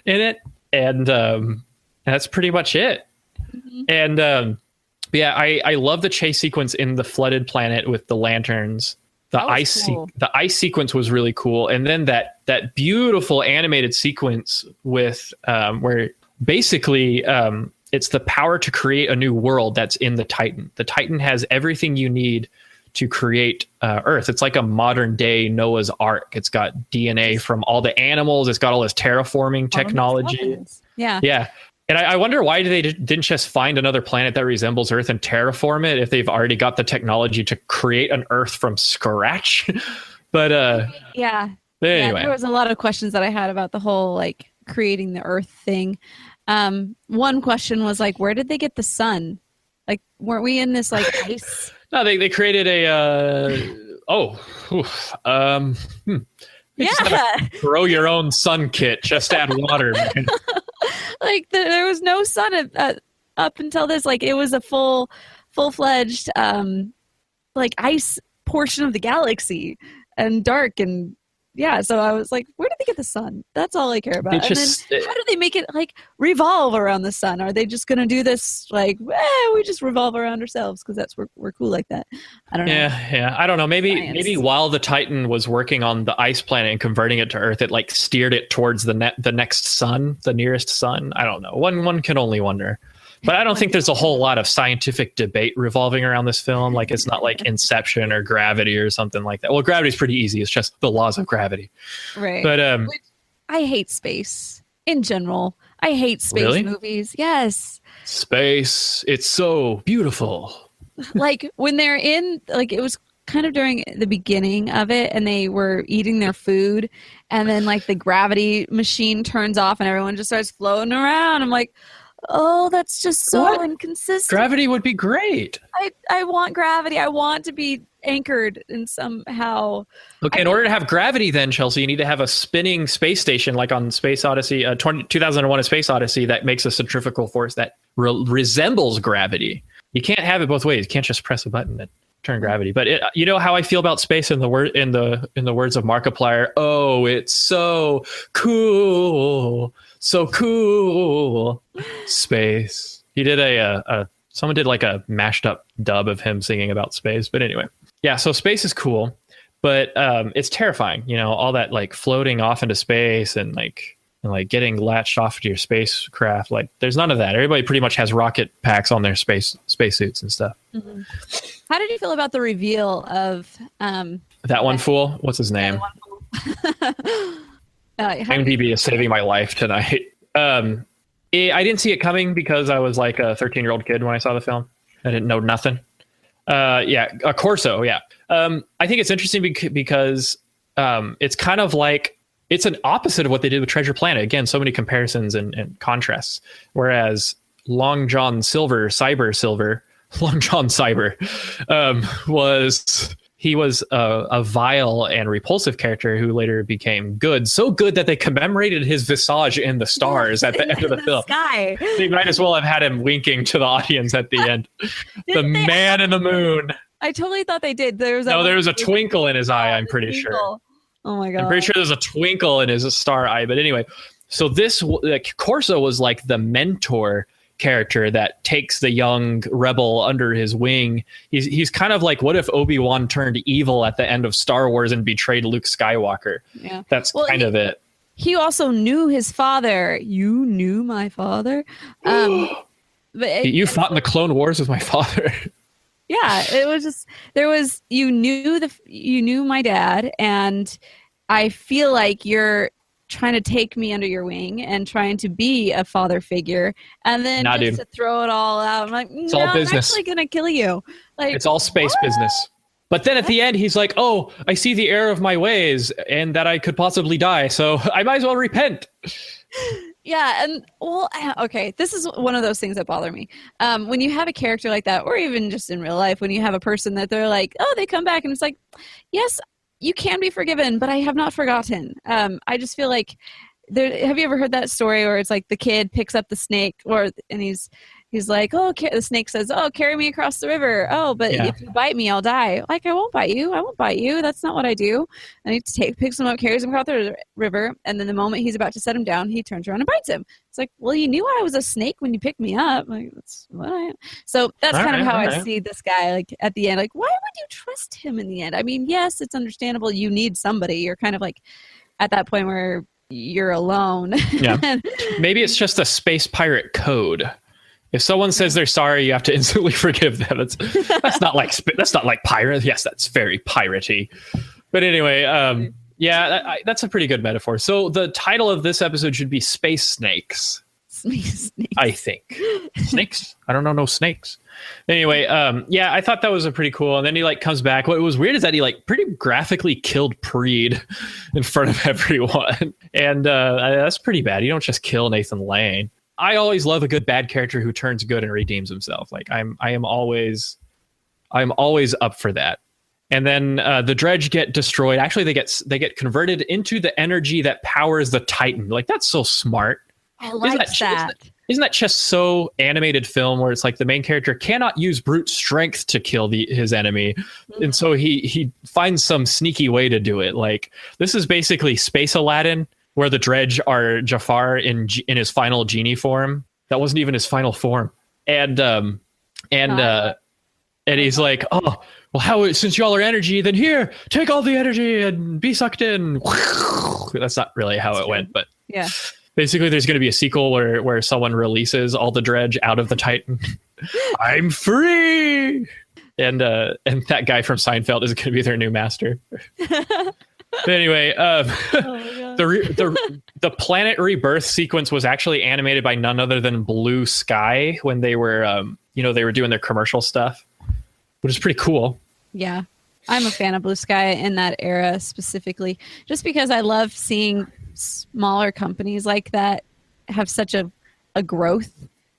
S5: it. And that's pretty much it. Mm-hmm. And yeah, I love the chase sequence in the flooded planet with the lanterns. The ice sequence was really cool, and then that beautiful animated sequence with where basically it's the power to create a new world that's in the Titan. The Titan has everything you need to create Earth. It's like a modern day Noah's Ark. It's got DNA from all the animals. It's got all this terraforming technology.
S4: Yeah.
S5: Yeah. And I wonder why they didn't just find another planet that resembles Earth and terraform it if they've already got the technology to create an Earth from scratch. But
S4: yeah.
S5: Anyway,
S4: there was a lot of questions that I had about the whole like creating the Earth thing. One question was like, where did they get the sun? Like, weren't we in this like ice?
S5: No, they created a grow your own sun kit. Just add water, man.
S4: Like there was no sun up until this. Like it was a full-fledged like ice portion of the galaxy and dark and yeah. So I was like, where did they get the sun? That's all I care about. Then how do they make it like revolve around the sun? Are they just going to do this like we just revolve around ourselves because that's we're cool like that? I don't know.
S5: Yeah. I don't know. Maybe while the Titan was working on the ice planet and converting it to Earth, it like steered it towards the next sun, the nearest sun. I don't know. One can only wonder. But I don't think there's a whole lot of scientific debate revolving around this film. Like it's not like Inception or Gravity or something like that. Well, Gravity's pretty easy. It's just the laws of gravity.
S4: Right.
S5: But
S4: I hate space in general. I hate space movies. Yes.
S5: Space. It's so beautiful.
S4: Like when they're in, like it was kind of during the beginning of it and they were eating their food and then like the gravity machine turns off and everyone just starts floating around. I'm like, oh, that's just so inconsistent.
S5: Gravity would be great.
S4: I want gravity. I want to be anchored in somehow.
S5: Okay, in order to have gravity then, Chelsea, you need to have a spinning space station like on Space Odyssey, 2001 A Space Odyssey that makes a centrifugal force that resembles gravity. You can't have it both ways. You can't just press a button and turn gravity. But you know how I feel about space in the words of Markiplier. Oh, it's so cool. So cool. Space. He did someone did like a mashed up dub of him singing about space. But anyway, yeah, so space is cool, but it's terrifying, you know, all that like floating off into space and like getting latched off to your spacecraft. Like there's none of that. Everybody pretty much has rocket packs on their spacesuits and stuff.
S4: Mm-hmm. How did you feel about the reveal of
S5: that one fool? What's his name? IMDb is saving my life tonight. I didn't see it coming because I was like a 13-year-old kid when I saw the film. I didn't know nothing. A Corso. Yeah. I think it's interesting because it's kind of like it's an opposite of what they did with Treasure Planet. Again, so many comparisons and contrasts. Whereas Long John Silver was a vile and repulsive character who later became good. So good that they commemorated his visage in the stars at the end of the film.
S4: Sky.
S5: They might as well have had him winking to the audience at the end. The man in the moon.
S4: I totally thought they did. There was
S5: a twinkle in his eye, I'm pretty sure.
S4: Oh my God.
S5: I'm pretty sure there's a twinkle in his star eye. But anyway, so this Corso was like the mentor character that takes the young rebel under his wing. He's kind of like, what if Obi-Wan turned evil at the end of Star Wars and betrayed Luke Skywalker?
S4: Yeah,
S5: that's kind of it.
S4: He also knew his father. You knew my father. But
S5: you fought in the Clone Wars with my father.
S4: Yeah, it was just you knew my dad, and I feel like you're trying to take me under your wing and trying to be a father figure, and then to throw it all out. I'm like,
S5: it's all business.
S4: I'm actually gonna kill you. Like,
S5: it's all space business. But then at the end, he's like, "Oh, I see the error of my ways, and that I could possibly die, so I might as well repent."
S4: Yeah, and okay, this is one of those things that bother me. When you have a character like that, or even just in real life, when you have a person that they're like, "Oh, they come back," and it's like, yes, you can be forgiven, but I have not forgotten. I just feel like have you ever heard that story where it's like the kid picks up the snake and he's like, oh, the snake says, oh, carry me across the river. Oh, but if you bite me, I'll die. Like, I won't bite you. I won't bite you. That's not what I do. And he picks him up, carries him across the river. And then the moment he's about to set him down, he turns around and bites him. It's like, well, you knew I was a snake when you picked me up. Like, that's what I am. So that's kind of how I see this guy, like at the end, like, why would you trust him in the end? I mean, yes, it's understandable. You need somebody. You're kind of like at that point where you're alone.
S5: Yeah. Maybe it's just a space pirate code. If someone says they're sorry, you have to instantly forgive them. That's not like pirate. Yes, that's very piratey. But anyway, that's a pretty good metaphor. So the title of this episode should be Space Snakes.
S4: Snakes.
S5: I think. Snakes? I don't know no snakes. Anyway, I thought that was a pretty cool. And then he like comes back. What was weird is that he like pretty graphically killed Preed in front of everyone. And that's pretty bad. You don't just kill Nathan Lane. I always love a good bad character who turns good and redeems himself. Like I'm always up for that. And then the Dredge get destroyed. Actually, they get converted into the energy that powers the Titan. Like, that's so smart.
S4: I like that.
S5: Isn't that just so animated film where it's like the main character cannot use brute strength to kill his enemy. And so he finds some sneaky way to do it. Like, this is basically Space Aladdin, where the Dredge are Jafar in his final genie form. That wasn't even his final form. And he's like, oh, well, since y'all are energy, then here, take all the energy and be sucked in. That's not really how it went, but
S4: yeah.
S5: Basically, there's going to be a sequel where someone releases all the Dredge out of the Titan. I'm free, and that guy from Seinfeld is going to be their new master. But anyway, the planet rebirth sequence was actually animated by none other than Blue Sky when they were they were doing their commercial stuff, which is pretty cool. Yeah,
S4: I'm a fan of Blue Sky in that era specifically, just because I love seeing smaller companies like that have such a growth.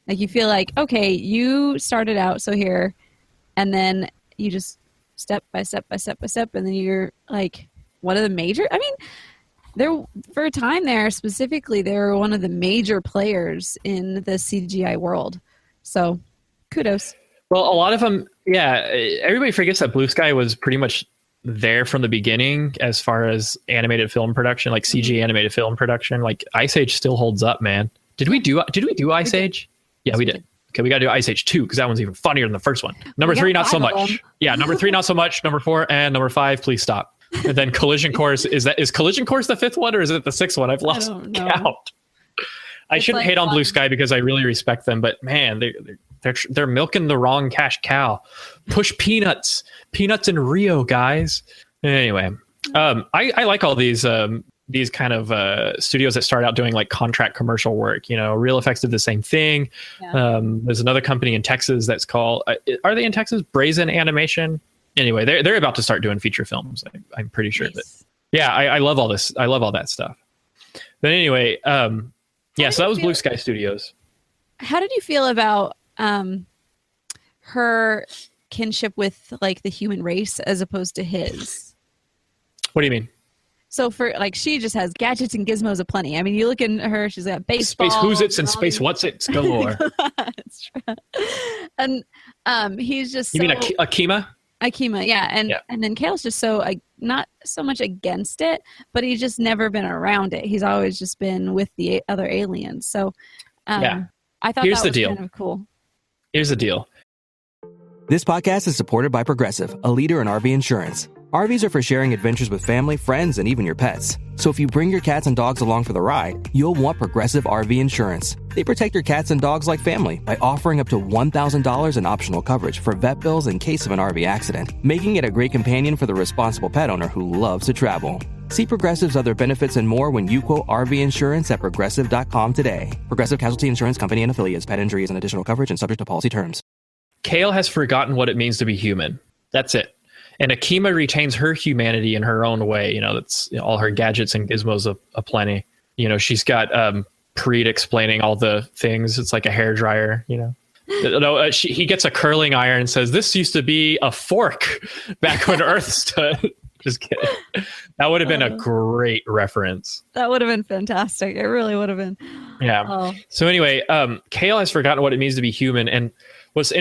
S4: Like, you feel like, okay, you started out so here, and then you just step by step, and then you're like one of the major. I mean, they're, for a time there specifically, they were one of the major players in the CGI world. So kudos.
S5: Well, a lot of them, everybody forgets that Blue Sky was pretty much there from the beginning as far as animated film production, like CG animated film production. Like, Ice Age still holds up, man. Did we do Ice Age? Yeah, we did. Okay, we got to do Ice Age 2 because that one's even funnier than the first one. Number 3, not so much. Yeah, number 3, not so much. Number 4 and number 5, please stop. And then Collision Course, is Collision Course the 5th one or is it the 6th one? I've lost count. I shouldn't hate on Blue Sky because I really respect them, but man, they're milking the wrong cash cow. Push peanuts in Rio, guys. Anyway, I like all these kind of studios that start out doing like contract commercial work. Real Effects did the same thing. Yeah. There's another company in Texas that's called, are they in Texas? Brazen Animation. Anyway, they're about to start doing feature films. I'm pretty sure that. Yeah, I love all this. I love all that stuff. But anyway, so that was Blue Sky Studios.
S4: How did you feel about her kinship with like the human race as opposed to his?
S5: What do you mean?
S4: So for like, she just has gadgets and gizmos aplenty. I mean, you look at her, she's got baseball,
S5: space who's it's and space what's it's galore.
S4: That's true. And he's just
S5: you mean Akima?
S4: Akima, yeah. And then Kale's just so not so much against it, but he's just never been around it. He's always just been with the other aliens. So I thought that was kind of cool.
S5: Here's the deal.
S9: This podcast is supported by Progressive, a leader in RV insurance. RVs are for sharing adventures with family, friends, and even your pets. So if you bring your cats and dogs along for the ride, you'll want Progressive RV Insurance. They protect your cats and dogs like family by offering up to $1,000 in optional coverage for vet bills in case of an RV accident, making it a great companion for the responsible pet owner who loves to travel. See Progressive's other benefits and more when you quote RV insurance at Progressive.com today. Progressive Casualty Insurance Company and Affiliates. Pet injuries and additional coverage and subject to policy terms.
S5: Kale has forgotten what it means to be human. That's it. And Akima retains her humanity in her own way. That's all her gadgets and gizmos aplenty. She's got Preet explaining all the things. It's like a hairdryer, he gets a curling iron and says, this used to be a fork back when Earth stood. Just kidding. That would have been a great reference.
S4: That would have been fantastic. It really would have been.
S5: Yeah. Oh. So anyway, Kale has forgotten what it means to be human. And what's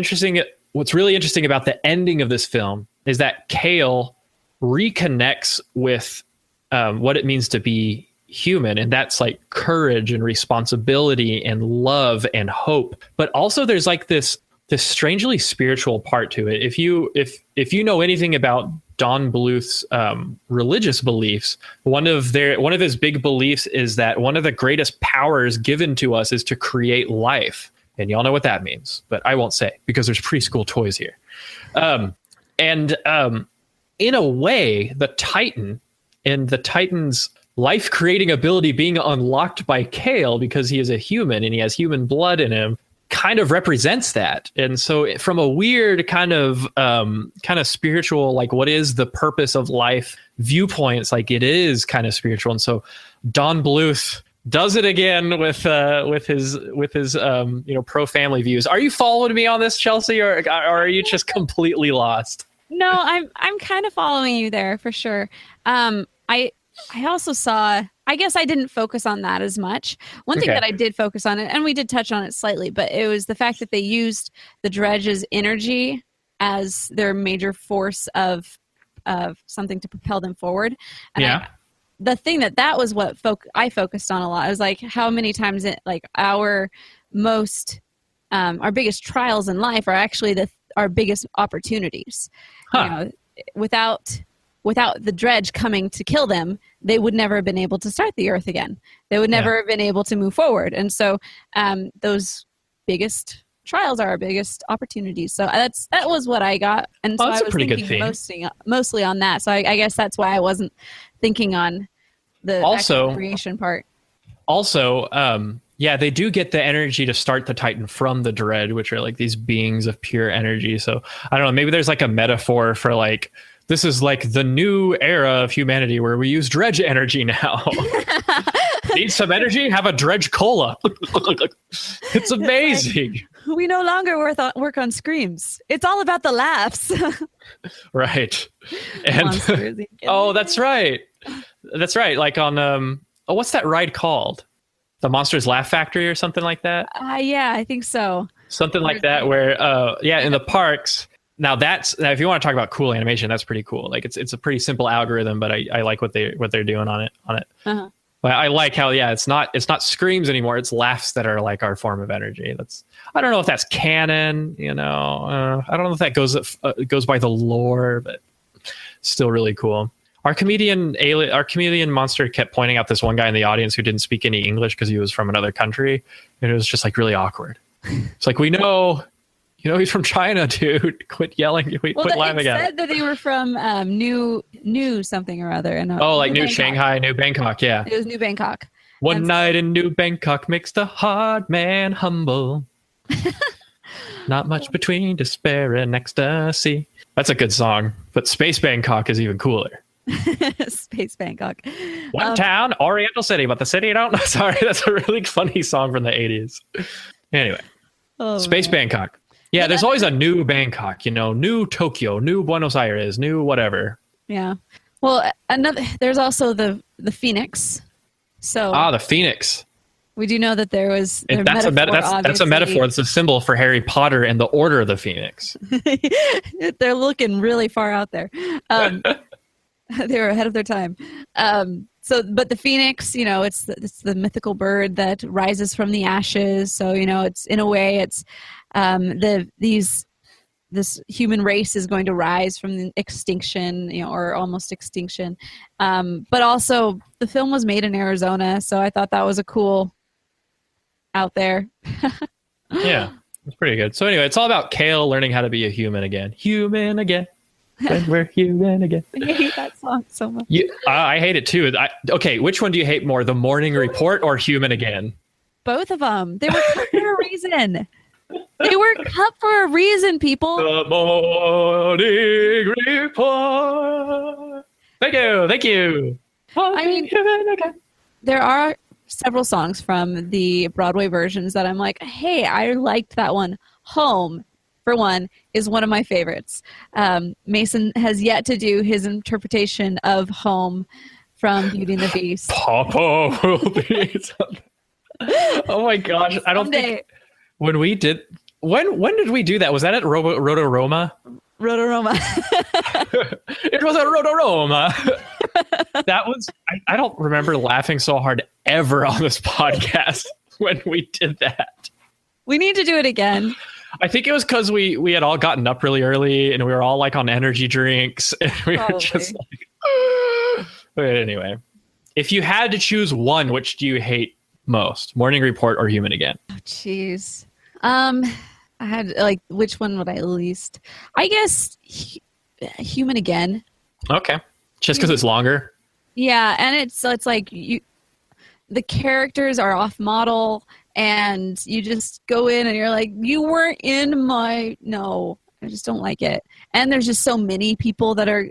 S5: really interesting about the ending of this film is that Kale reconnects with what it means to be human. And that's like courage and responsibility and love and hope. But also there's like this strangely spiritual part to it. If you know anything about Don Bluth's religious beliefs, one of his big beliefs is that one of the greatest powers given to us is to create life. and y'all know what that means, but I won't say because there's preschool toys here. In a way, the Titan and the Titan's life-creating ability being unlocked by Kale because he is a human and he has human blood in him kind of represents that. And so from a weird kind of spiritual, like what is the purpose of life viewpoints, like it is kind of spiritual. And so Don Bluth does it again with his pro family views. Are you following me on this, Chelsea, or are you just completely lost?
S4: No, I'm kind of following you there for sure. I also saw, I guess I didn't focus on that as much. One thing that I did focus on, and we did touch on it slightly, but it was the fact that they used the Dredge's energy as their major force of something to propel them forward. And the thing that was what I focused on a lot. I was like, how many times our biggest trials in life are actually our biggest opportunities. You know, without the Dredge coming to kill them, they would never have been able to start the Earth again. They would never have been able to move forward. And so those biggest trials are our biggest opportunities. So that was what I got. And so I was thinking mostly on that. So I guess that's why I wasn't thinking on the creation part. Also,
S5: they do get the energy to start the Titan from the Dredge, which are like these beings of pure energy. So I don't know, maybe there's like a metaphor for like, this is like the new era of humanity where we use Dredge energy now. Need some energy? Have a Dredge cola. It's amazing.
S4: We no longer work on screams. It's all about the laughs.
S5: Right. And that's right. That's right. Like on what's that ride called? The Monsters Laugh Factory or something like that?
S4: Yeah, I think so.
S5: Something like that where in the parks. Now if you want to talk about cool animation, that's pretty cool. Like it's a pretty simple algorithm, but I like what they're doing on it. Uh-huh. But I like how it's not screams anymore. It's laughs that are like our form of energy. I don't know if that's canon. I don't know if that goes by the lore, but still really cool. Our comedian monster kept pointing out this one guy in the audience who didn't speak any English because he was from another country, and it was just like really awkward. It's like we know. He's from China, dude. Quit yelling. Quit laughing at him.
S4: It said that they were from New something or other. And
S5: New Shanghai, New Bangkok, yeah.
S4: It was New Bangkok.
S5: One night in New Bangkok makes the hard man humble. Not much between despair and ecstasy. That's a good song, but Space Bangkok is even cooler.
S4: Space Bangkok.
S5: One town, Oriental City, but the city I don't know. Sorry, that's a really funny song from the 80s. Anyway, Space Bangkok. Yeah, there's always a new Bangkok, new Tokyo, new Buenos Aires, new whatever.
S4: Yeah. Well, there's also the Phoenix. So
S5: the Phoenix.
S4: We do know that there was
S5: that's a metaphor. It's a symbol for Harry Potter and the Order of the Phoenix.
S4: They're looking really far out there. They were ahead of their time. But the Phoenix, it's the mythical bird that rises from the ashes. So, it's in a way it's this human race is going to rise from the extinction, or almost extinction. But also the film was made in Arizona, so I thought that was a cool out there.
S5: Yeah, it's pretty good. So anyway, it's all about Kale learning how to be a human again. Human again. When we're human again.
S4: I hate that song so much.
S5: I hate it too. Okay, which one do you hate more, The Morning Report or Human Again?
S4: Both of them. They were cut for a reason. They were cut for a reason, people.
S5: The Morning Report. Thank you.
S4: I mean, there are several songs from the Broadway versions that I'm like, hey, I liked that one. Home, for one, is one of my favorites. Mason has yet to do his interpretation of Home from Beauty and the Beast.
S5: Papa will be. Oh my gosh! I don't think when we did. When did we do that? Was that at Rotoroma?
S4: Rotoroma.
S5: It was at Rotoroma. That was. I don't remember laughing so hard ever on this podcast when we did that.
S4: We need to do it again.
S5: I think it was because we had all gotten up really early and we were all like on energy drinks and we were just like. But anyway, if you had to choose one, which do you hate most? Morning Report or Human Again?
S4: Oh, jeez. I had like, which one would I least? I guess Human Again.
S5: Okay, just because it's longer.
S4: Yeah, and it's like the characters are off model, and you just go in and you're like, you weren't in my no. I just don't like it. And there's just so many people that are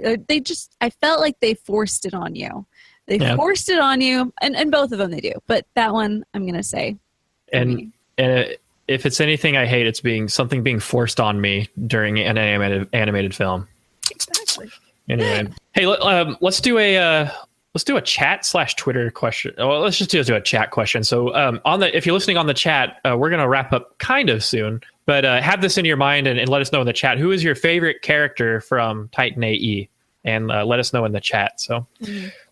S4: I felt like they forced it on you. They forced it on you, and both of them they do. But that one, I'm gonna say.
S5: And if it's anything I hate, it's something being forced on me during an animated film.
S4: Exactly.
S5: Anyway, hey, let's do a chat/Twitter question. Well, let's just do a chat question. So, if you're listening on the chat, we're gonna wrap up kind of soon. But have this in your mind and let us know in the chat. Who is your favorite character from Titan A.E? And let us know in the chat. So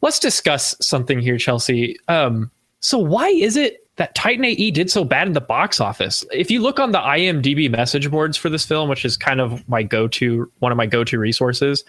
S5: let's discuss something here, Chelsea. So why is it that Titan A.E. did so bad in the box office? If you look on the IMDb message boards for this film, which is kind of one of my go-to resources,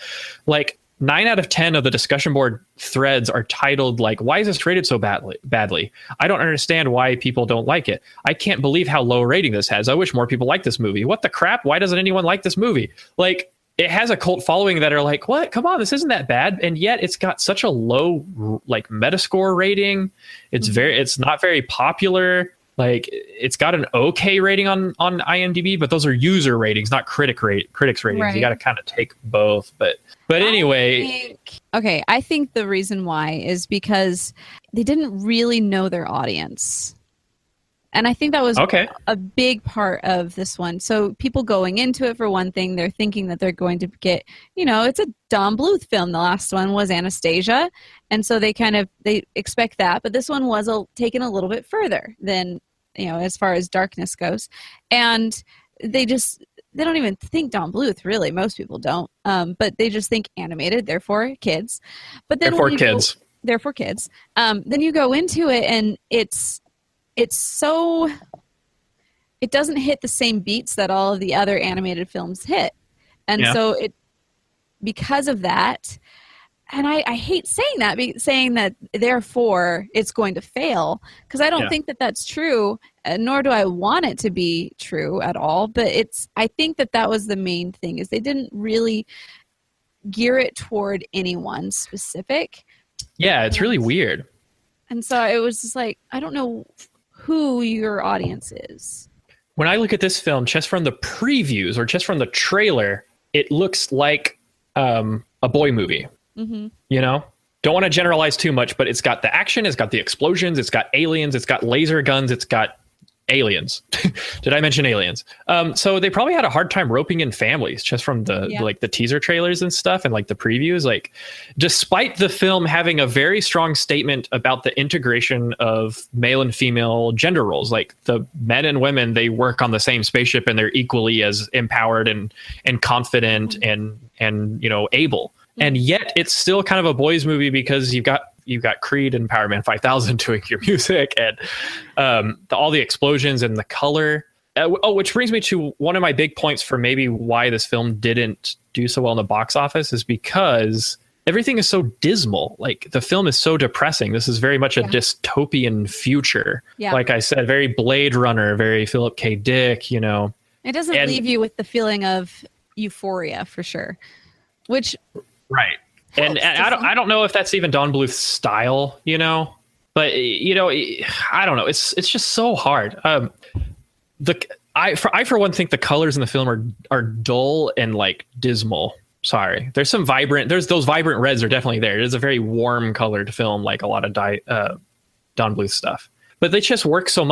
S5: like 9 out of 10 of the discussion board threads are titled like, why is this rated so badly? I don't understand why people don't like it. I can't believe how low rating this has. I wish more people like this movie. What the crap? Why doesn't anyone like this movie? Like, it has a cult following that are like, what? Come on, this isn't that bad. And yet it's got such a low like Metascore rating. It's not very popular. Like, it's got an okay rating on IMDb, but those are user ratings, not critics ratings. Right. You got to kind of take both. But anyway.
S4: I think the reason why is because they didn't really know their audience. And I think that was a big part of this one. So people going into it, for one thing, they're thinking that they're going to get, it's a Don Bluth film. The last one was Anastasia. And so they expect that. But this one was taken a little bit further than, as far as darkness goes. And they don't even think Don Bluth, really. Most people don't. But they just think animated, therefore kids. But then they're for kids. Then you go into it and it doesn't hit the same beats that all of the other animated films hit. And so because of that, and I hate saying that therefore it's going to fail, because I don't think that that's true, nor do I want it to be true at all. But I think that was the main thing, is they didn't really gear it toward anyone specific.
S5: Yeah, it's really weird.
S4: And so it was just like, I don't know who your audience is.
S5: When I look at this film, just from the previews or just from the trailer, it looks like a boy movie. Mm-hmm. Don't want to generalize too much, but it's got the action, it's got the explosions, it's got aliens, it's got laser guns, it's got aliens. Did I mention aliens? So they probably had a hard time roping in families just from the teaser trailers and stuff, and like the previews. Like, despite the film having a very strong statement about the integration of male and female gender roles, like the men and women, they work on the same spaceship and they're equally as empowered and confident and able. And yet it's still kind of a boys movie, because you've got Creed and Power Man 5000 doing your music, and all the explosions and the color. Which brings me to one of my big points for maybe why this film didn't do so well in the box office, is because everything is so dismal. Like, the film is so depressing. This is very much a dystopian future. Yeah. Like I said, very Blade Runner, very Philip K. Dick, It
S4: doesn't leave you with the feeling of euphoria, for sure. Which...
S5: Right. And I don't know if that's even Don Bluth's style, but I don't know. It's just so hard. I for one think the colors in the film are dull and like dismal. Sorry. There's those vibrant reds are definitely there. It is a very warm colored film, like a lot of Don Bluth stuff. But they just work so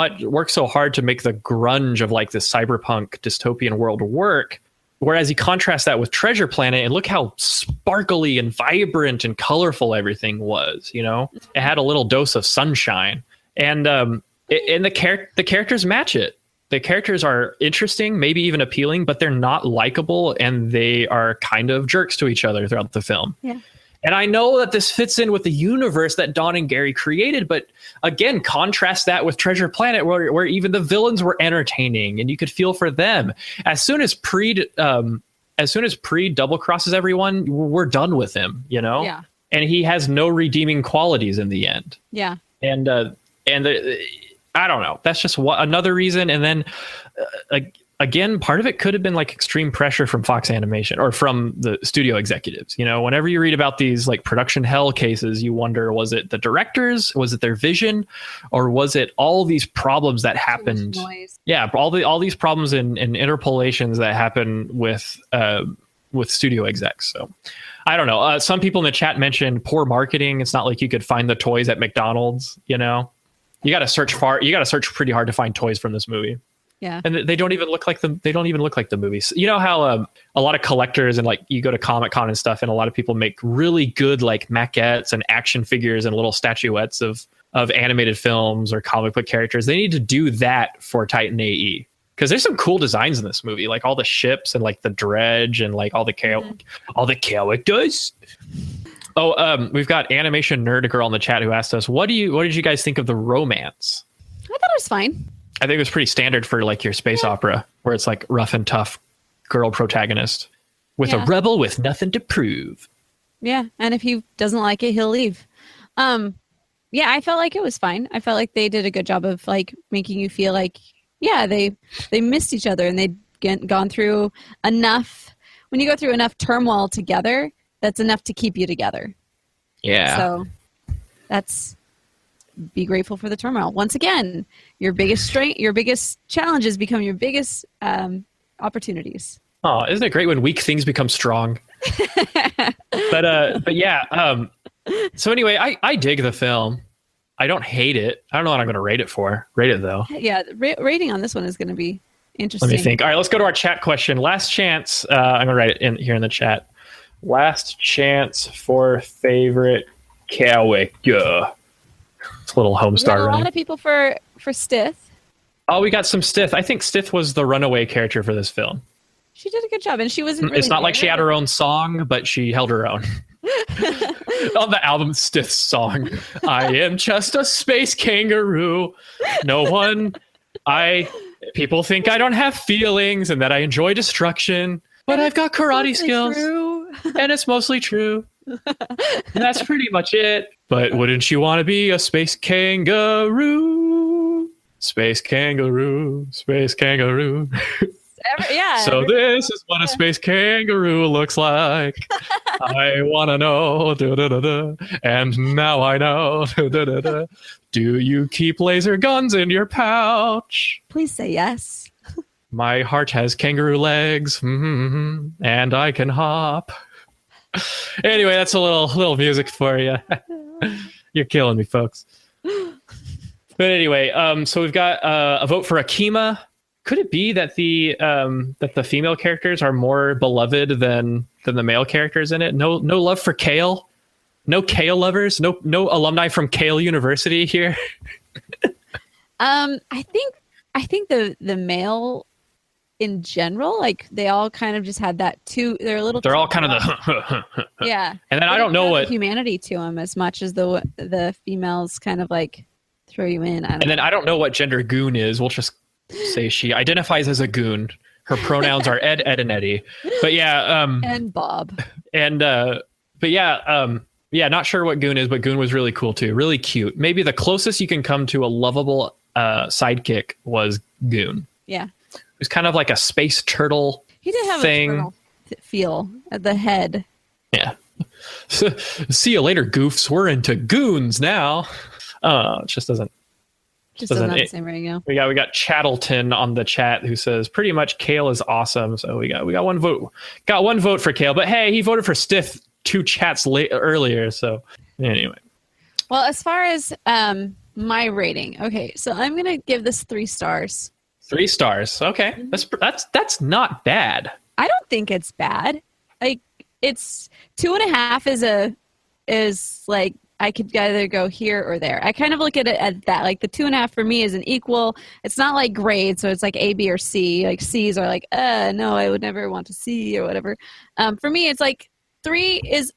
S5: hard to make the grunge of like this cyberpunk dystopian world work. Whereas you contrast that with Treasure Planet, and look how sparkly and vibrant and colorful everything was. It had a little dose of sunshine, and the characters match it. The characters are interesting, maybe even appealing, but they're not likable, and they are kind of jerks to each other throughout the film. Yeah. And I know that this fits in with the universe that Don and Gary created, but again, contrast that with Treasure Planet, where even the villains were entertaining and you could feel for them. As soon as Preed double crosses everyone, we're done with him, And he has no redeeming qualities in the end.
S4: Yeah.
S5: And I don't know. That's just another reason. And then again, part of it could have been like extreme pressure from Fox Animation or from the studio executives. You know, whenever you read about these like production hell cases, you wonder, was it the directors? Was it their vision? Or was it all these problems that happened? Yeah, all these problems and interpolations that happen with studio execs. So I don't know. Some people in the chat mentioned poor marketing. It's not like you could find the toys at McDonald's, you know. You got to search pretty hard to find toys from this movie.
S4: Yeah.
S5: And they don't even look like the movies. You know how a lot of collectors and like you go to Comic-Con and stuff, and a lot of people make really good like maquettes and action figures and little statuettes of animated films or comic book characters. They need to do that for Titan A.E. because there's some cool designs in this movie, like all the ships and like the dredge and like all the characters. Oh, we've got Animation Nerd Girl in the chat who asked us, what did you guys think of the romance?
S4: I thought it was fine.
S5: I think it was pretty standard for like your space opera, where it's like rough and tough girl protagonist with a rebel with nothing to prove.
S4: Yeah, and if he doesn't like it, he'll leave. Yeah, I felt like it was fine. I felt like they did a good job of like making you feel like, yeah, they missed each other and they'd gone through enough. When you go through enough turmoil together, that's enough to keep you together.
S5: Yeah.
S4: So that's. Be grateful for the turmoil. Once again, your biggest strength, your biggest challenges become your biggest opportunities.
S5: Oh, isn't it great when weak things become strong? But yeah. So anyway, I dig the film. I don't hate it. I don't know what I'm going to rate it for. Rate it though.
S4: Yeah, rating on this one is going to be interesting.
S5: Let me think. All right, let's go to our chat question. Last chance. I'm going to write it here in the chat. Last chance for favorite character. It's a little Homestar
S4: running. A lot of people for Stith.
S5: Oh, we got some Stith. I think Stith was the runaway character for this film.
S4: She did a good job, and she wasn't. Really
S5: it's not like she had her own song, but she held her own. On the album, Stith's song, "I am just a space kangaroo. People think I don't have feelings and that I enjoy destruction, but I've got karate skills, and it's mostly true." And that's pretty much it. But wouldn't you want to be a space kangaroo? Space kangaroo, space kangaroo. So this is what a space kangaroo looks like. I want to know. Da, da, da, da. And now I know. Da, da, da, da. Do you keep laser guns in your pouch?
S4: Please say yes.
S5: My heart has kangaroo legs, and I can hop. Anyway, that's a little music for you. You're killing me, folks. But anyway, so we've got a vote for Akima. Could it be that the female characters are more beloved than the male characters in it? No love for Kale. No Kale lovers. No alumni from Kale University here.
S4: I think the male in general, like they all kind of just had that too. They're all kind of the yeah.
S5: And then I don't know what
S4: humanity to them as much as the females kind of like throw you in.
S5: And then I don't know what gender Goon is. We'll just say she identifies as a goon. Her pronouns are Ed, and Eddie. But yeah,
S4: and Bob.
S5: And but yeah, not sure what Goon is, but Goon was really cool too. Really cute. Maybe the closest you can come to a lovable sidekick was Goon.
S4: Yeah.
S5: It was kind of like a space turtle.
S4: He did have
S5: thing.
S4: a turtle feel at the head.
S5: Yeah. See you later, goofs. We're into goons now. It just doesn't.
S4: Doesn't have the same ring, yeah.
S5: We got Chattleton on the chat who says pretty much Kale is awesome. So we got one vote. Got one vote for Kale, but hey, he voted for Stith 2 chats earlier. So anyway.
S4: Well, as far as my rating, okay, so I'm gonna give this 3 stars.
S5: 3 stars. Okay, that's not bad.
S4: I don't think it's bad. Like it's 2.5 is like I could either go here or there. I kind of look at it at that. Like the 2.5 for me is an equal. It's not like grade, so it's like A, B, or C. Like C's are like, no, I would never want to C or whatever. For me, it's like 3 is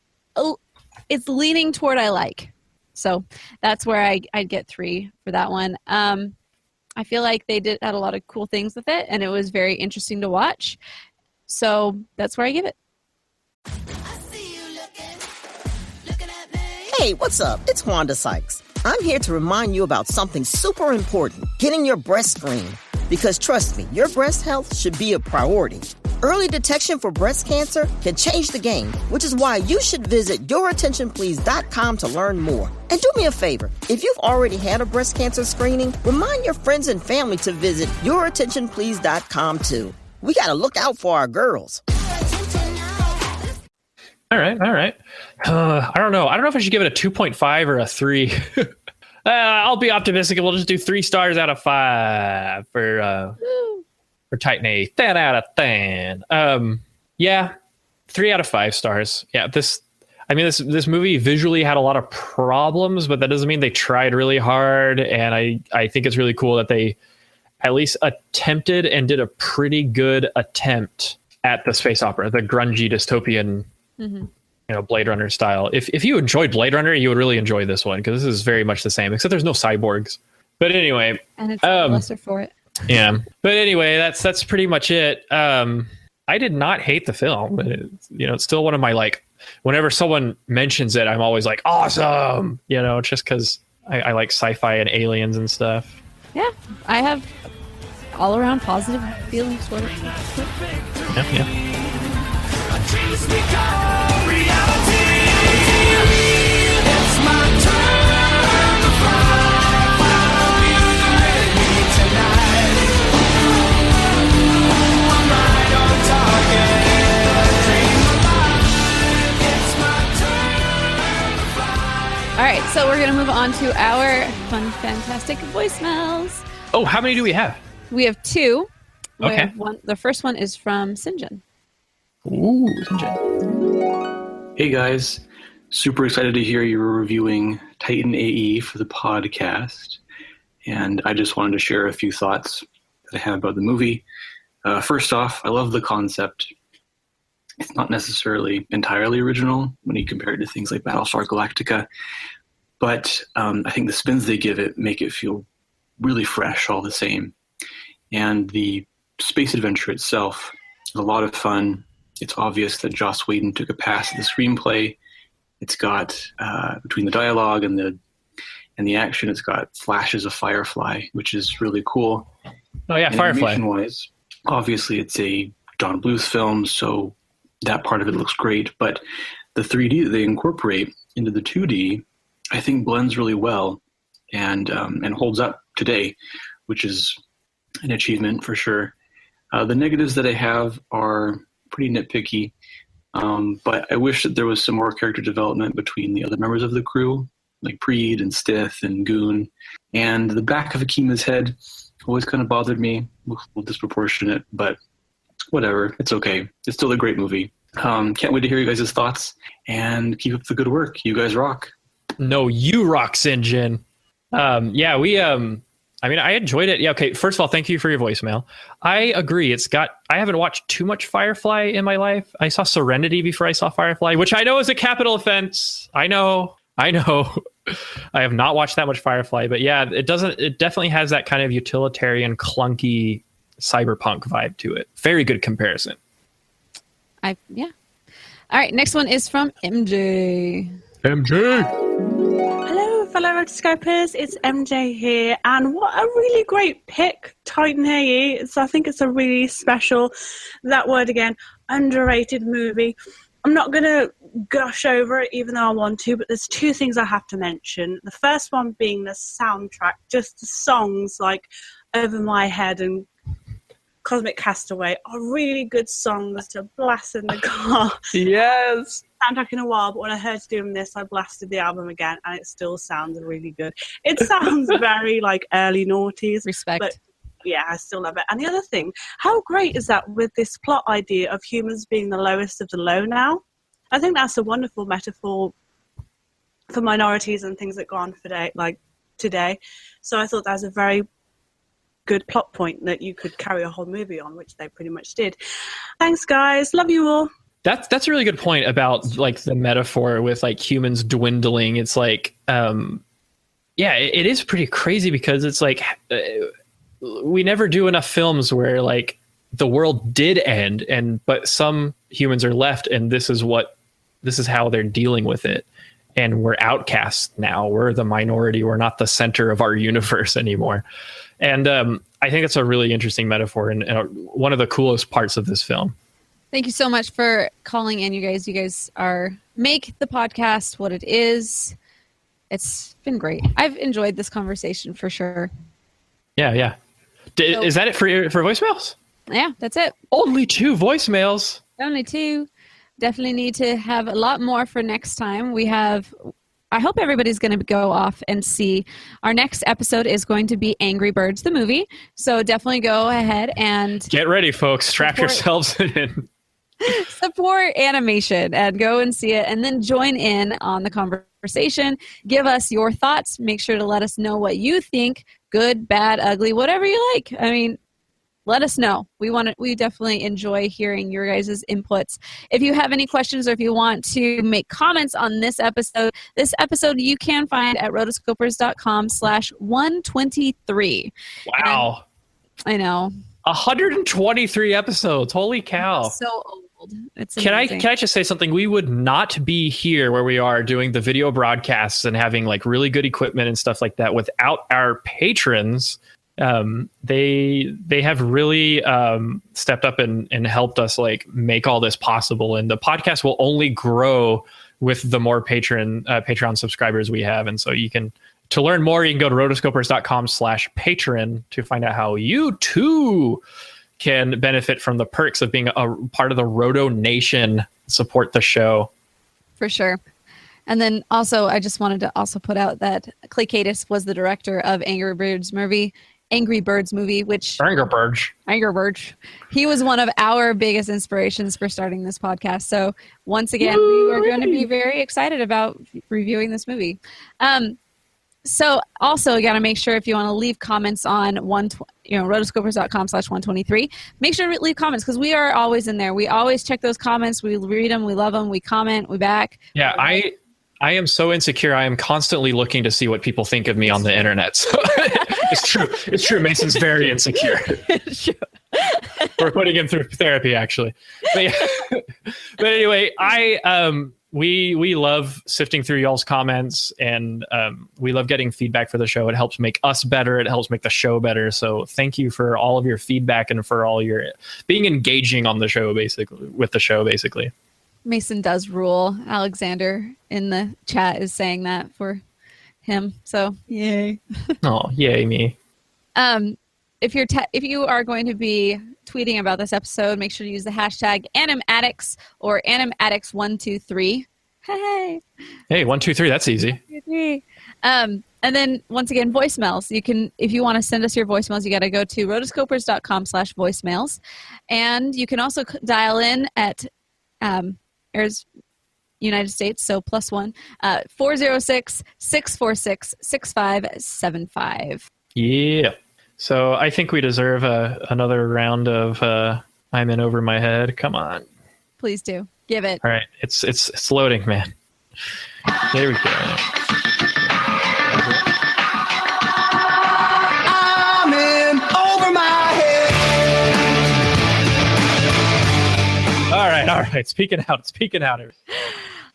S4: it's leaning toward I like. So that's where I'd get 3 for that one. I feel like they had a lot of cool things with it, and it was very interesting to watch. So that's where I give it.
S10: Hey, what's up? It's Wanda Sykes. I'm here to remind you about something super important, getting your breast screened. Because trust me, your breast health should be a priority. Early detection for breast cancer can change the game, which is why you should visit yourattentionplease.com to learn more. And do me a favor, if you've already had a breast cancer screening, remind your friends and family to visit yourattentionplease.com too. We gotta look out for our girls.
S5: All right. I don't know if I should give it a 2.5 or a 3. I'll be optimistic and we'll just do 3 stars out of 5 for Titan A. 10 out of 10. Yeah, 3 out of 5 stars. Yeah, this movie visually had a lot of problems, but that doesn't mean they tried really hard. And I think it's really cool that they at least attempted and did a pretty good attempt at the space opera, the grungy dystopian, Blade Runner style. If you enjoyed Blade Runner, you would really enjoy this one because this is very much the same, except there's no cyborgs. But anyway,
S4: and it's lesser for it.
S5: Yeah. But anyway, that's pretty much it. I did not hate the film. It's still one of my, whenever someone mentions it, I'm always like, awesome. Just because I like sci-fi and aliens and stuff.
S4: Yeah, I have all around positive feelings for it.
S5: Yeah.
S4: All right, so we're going to move on to our fun, fantastic voicemails.
S5: Oh, how many do we have?
S4: We have 2.
S5: Okay.
S4: The first one is from Sinjin.
S5: Ooh, Sinjin.
S11: Hey guys, super excited to hear you were reviewing Titan A.E. for the podcast. And I just wanted to share a few thoughts that I have about the movie. First off, I love the concept. It's not necessarily entirely original when you compare it to things like Battlestar Galactica, but I think the spins they give it make it feel really fresh all the same. And the space adventure itself is a lot of fun. It's obvious that Joss Whedon took a pass at the screenplay. It's got, between the dialogue and the action, it's got flashes of Firefly, which is really cool.
S5: Oh yeah, Firefly.
S11: Animation-wise, obviously it's a Don Bluth film, so that part of it looks great, but the 3D that they incorporate into the 2D, I think blends really well and holds up today, which is an achievement for sure. The negatives that I have are pretty nitpicky, but I wish that there was some more character development between the other members of the crew, like Preed and Stith and Goon. And the back of Akima's head always kind of bothered me, a little disproportionate, but whatever, it's okay. It's still a great movie. Can't wait to hear you guys' thoughts and keep up the good work. You guys rock.
S5: No, you rock, Sinjin. I enjoyed it. Yeah, okay. First of all, thank you for your voicemail. I agree. I haven't watched too much Firefly in my life. I saw Serenity before I saw Firefly, which I know is a capital offense. I know. I have not watched that much Firefly, but yeah, it definitely has that kind of utilitarian, clunky cyberpunk vibe to it. Very good comparison.
S4: Yeah. All right, next one is from MJ.
S12: Hello, fellow Rotoscopers. It's MJ here, and what a really great pick, Titan A.E. So I think it's a really special, that word again, underrated movie. I'm not going to gush over it, even though I want to, but there's 2 things I have to mention. The first one being the soundtrack, just the songs like Over My Head and Cosmic Castaway are really good songs to blast in the car.
S5: Yes.
S12: Soundtrack in a while, but when I heard doing this, I blasted the album again, and it still sounds really good. It sounds very early noughties.
S4: Respect.
S12: But yeah, I still love it. And the other thing, how great is that with this plot idea of humans being the lowest of the low now? I think that's a wonderful metaphor for minorities and things that go on today. So I thought that was a very good plot point that you could carry a whole movie on, which they pretty much did. Thanks, guys. Love you all.
S5: That's a really good point about the metaphor with humans dwindling. It's it is pretty crazy because it's we never do enough films where the world did end but some humans are left and this is how they're dealing with it. and we're outcast now. We're the minority. We're not the center of our universe anymore. And I think it's a really interesting metaphor and one of the coolest parts of this film.
S4: Thank you so much for calling in, you guys. You guys make the podcast what it is. It's been great. I've enjoyed this conversation for sure.
S5: Yeah. Is that it for voicemails?
S4: Yeah, that's it.
S5: Only 2 voicemails.
S4: Only 2. Definitely need to have a lot more for next time. I hope everybody's going to go off and see. Our next episode is going to be Angry Birds, the movie. So definitely go ahead and...
S5: Get ready, folks. Strap yourselves in.
S4: Support animation and go and see it, and then join in on the conversation. Give us your thoughts. Make sure to let us know what you think. Good, bad, ugly, whatever you like. I mean, let us know. We definitely enjoy hearing your guys' inputs. If you have any questions or if you want to make comments on this episode you can find at rotoscopers.com/123.
S5: Wow.
S4: And I know.
S5: 123 episodes. Holy cow.
S4: So old. It's
S5: Can
S4: amazing.
S5: I just say something? We would not be here where we are doing the video broadcasts and having like really good equipment and stuff like that without our patrons. They have really stepped up and helped us like make all this possible. And the podcast will only grow with the more Patreon subscribers we have. And so to learn more, you can go to rotoscopers.com/patron to find out how you too can benefit from the perks of being a part of the Roto Nation, support the show.
S4: For sure. And then also, I just wanted to also put out that Clay Cadis was the director of Angry Birds movie, which...
S5: Angry Birds. He was one of our biggest inspirations for starting this podcast. So once again, we are going to be very excited about reviewing this movie. So also, you got to make sure if you want to leave comments on rotoscopers.com/123, make sure to leave comments because we are always in there. We always check those comments. We read them. We love them. We comment. We back. Yeah, I am so insecure. I am constantly looking to see what people think of me on the internet. So it's true. It's true. Mason's very insecure.
S4: It's true.
S5: We're putting him through therapy, actually. But, yeah. But anyway, we love sifting through y'all's comments, and we love getting feedback for the show. It helps make us better. It helps make the show better. So thank you for all of your feedback and for all your being engaging on the show, basically.
S4: Mason does rule. Alexander in the chat is saying that for him. So yay.
S5: Oh, yay me.
S4: If you are going to be tweeting about this episode, make sure to use the hashtag AnimAddicts or AnimAddicts123. Hey,
S5: 123. That's easy.
S4: And then once again, voicemails. You can, if you want to send us your voicemails, you got to go to rotoscopers.com/voicemails, and you can also dial in at United States, so +1 406-646-6575.
S5: Yeah. So I think we deserve another round of I'm in over my head. Come on.
S4: Please do. Give it.
S5: All right. It's loading, man. There we go.
S3: I'm in over my head.
S5: All right. It's peeking out.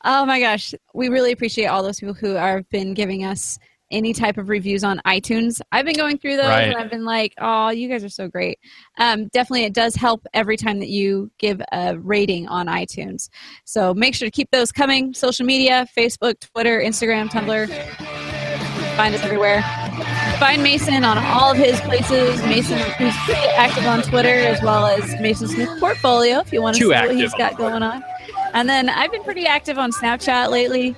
S4: Oh my gosh. We really appreciate all those people who have been giving us any type of reviews on iTunes. I've been going through those and I've been like, oh, you guys are so great. Definitely it does help every time that you give a rating on iTunes. So make sure to keep those coming. Social media, Facebook, Twitter, Instagram, Tumblr. Find us everywhere. Find Mason on all of his places. Mason, who's pretty active on Twitter, as well as Mason Smith Portfolio, if you want to see what he's got going on. And then I've been pretty active on Snapchat lately.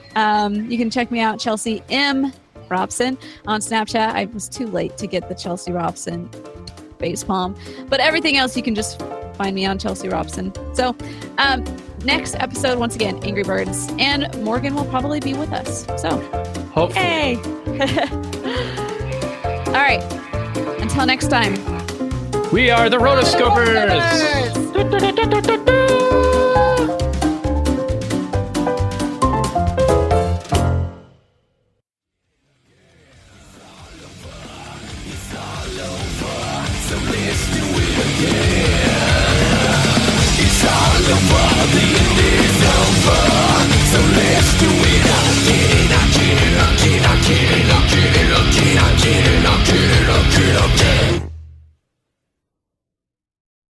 S4: You can check me out, Chelsea M. Robson on Snapchat. I was too late to get the Chelsea Robson facepalm, but everything else you can just find me on Chelsea Robson. So next episode, once again, Angry Birds, and Morgan will probably be with us. So
S5: hopefully.
S4: Hey. All right, until next time,
S5: we are the Rotoscopers.
S3: It's all over the end.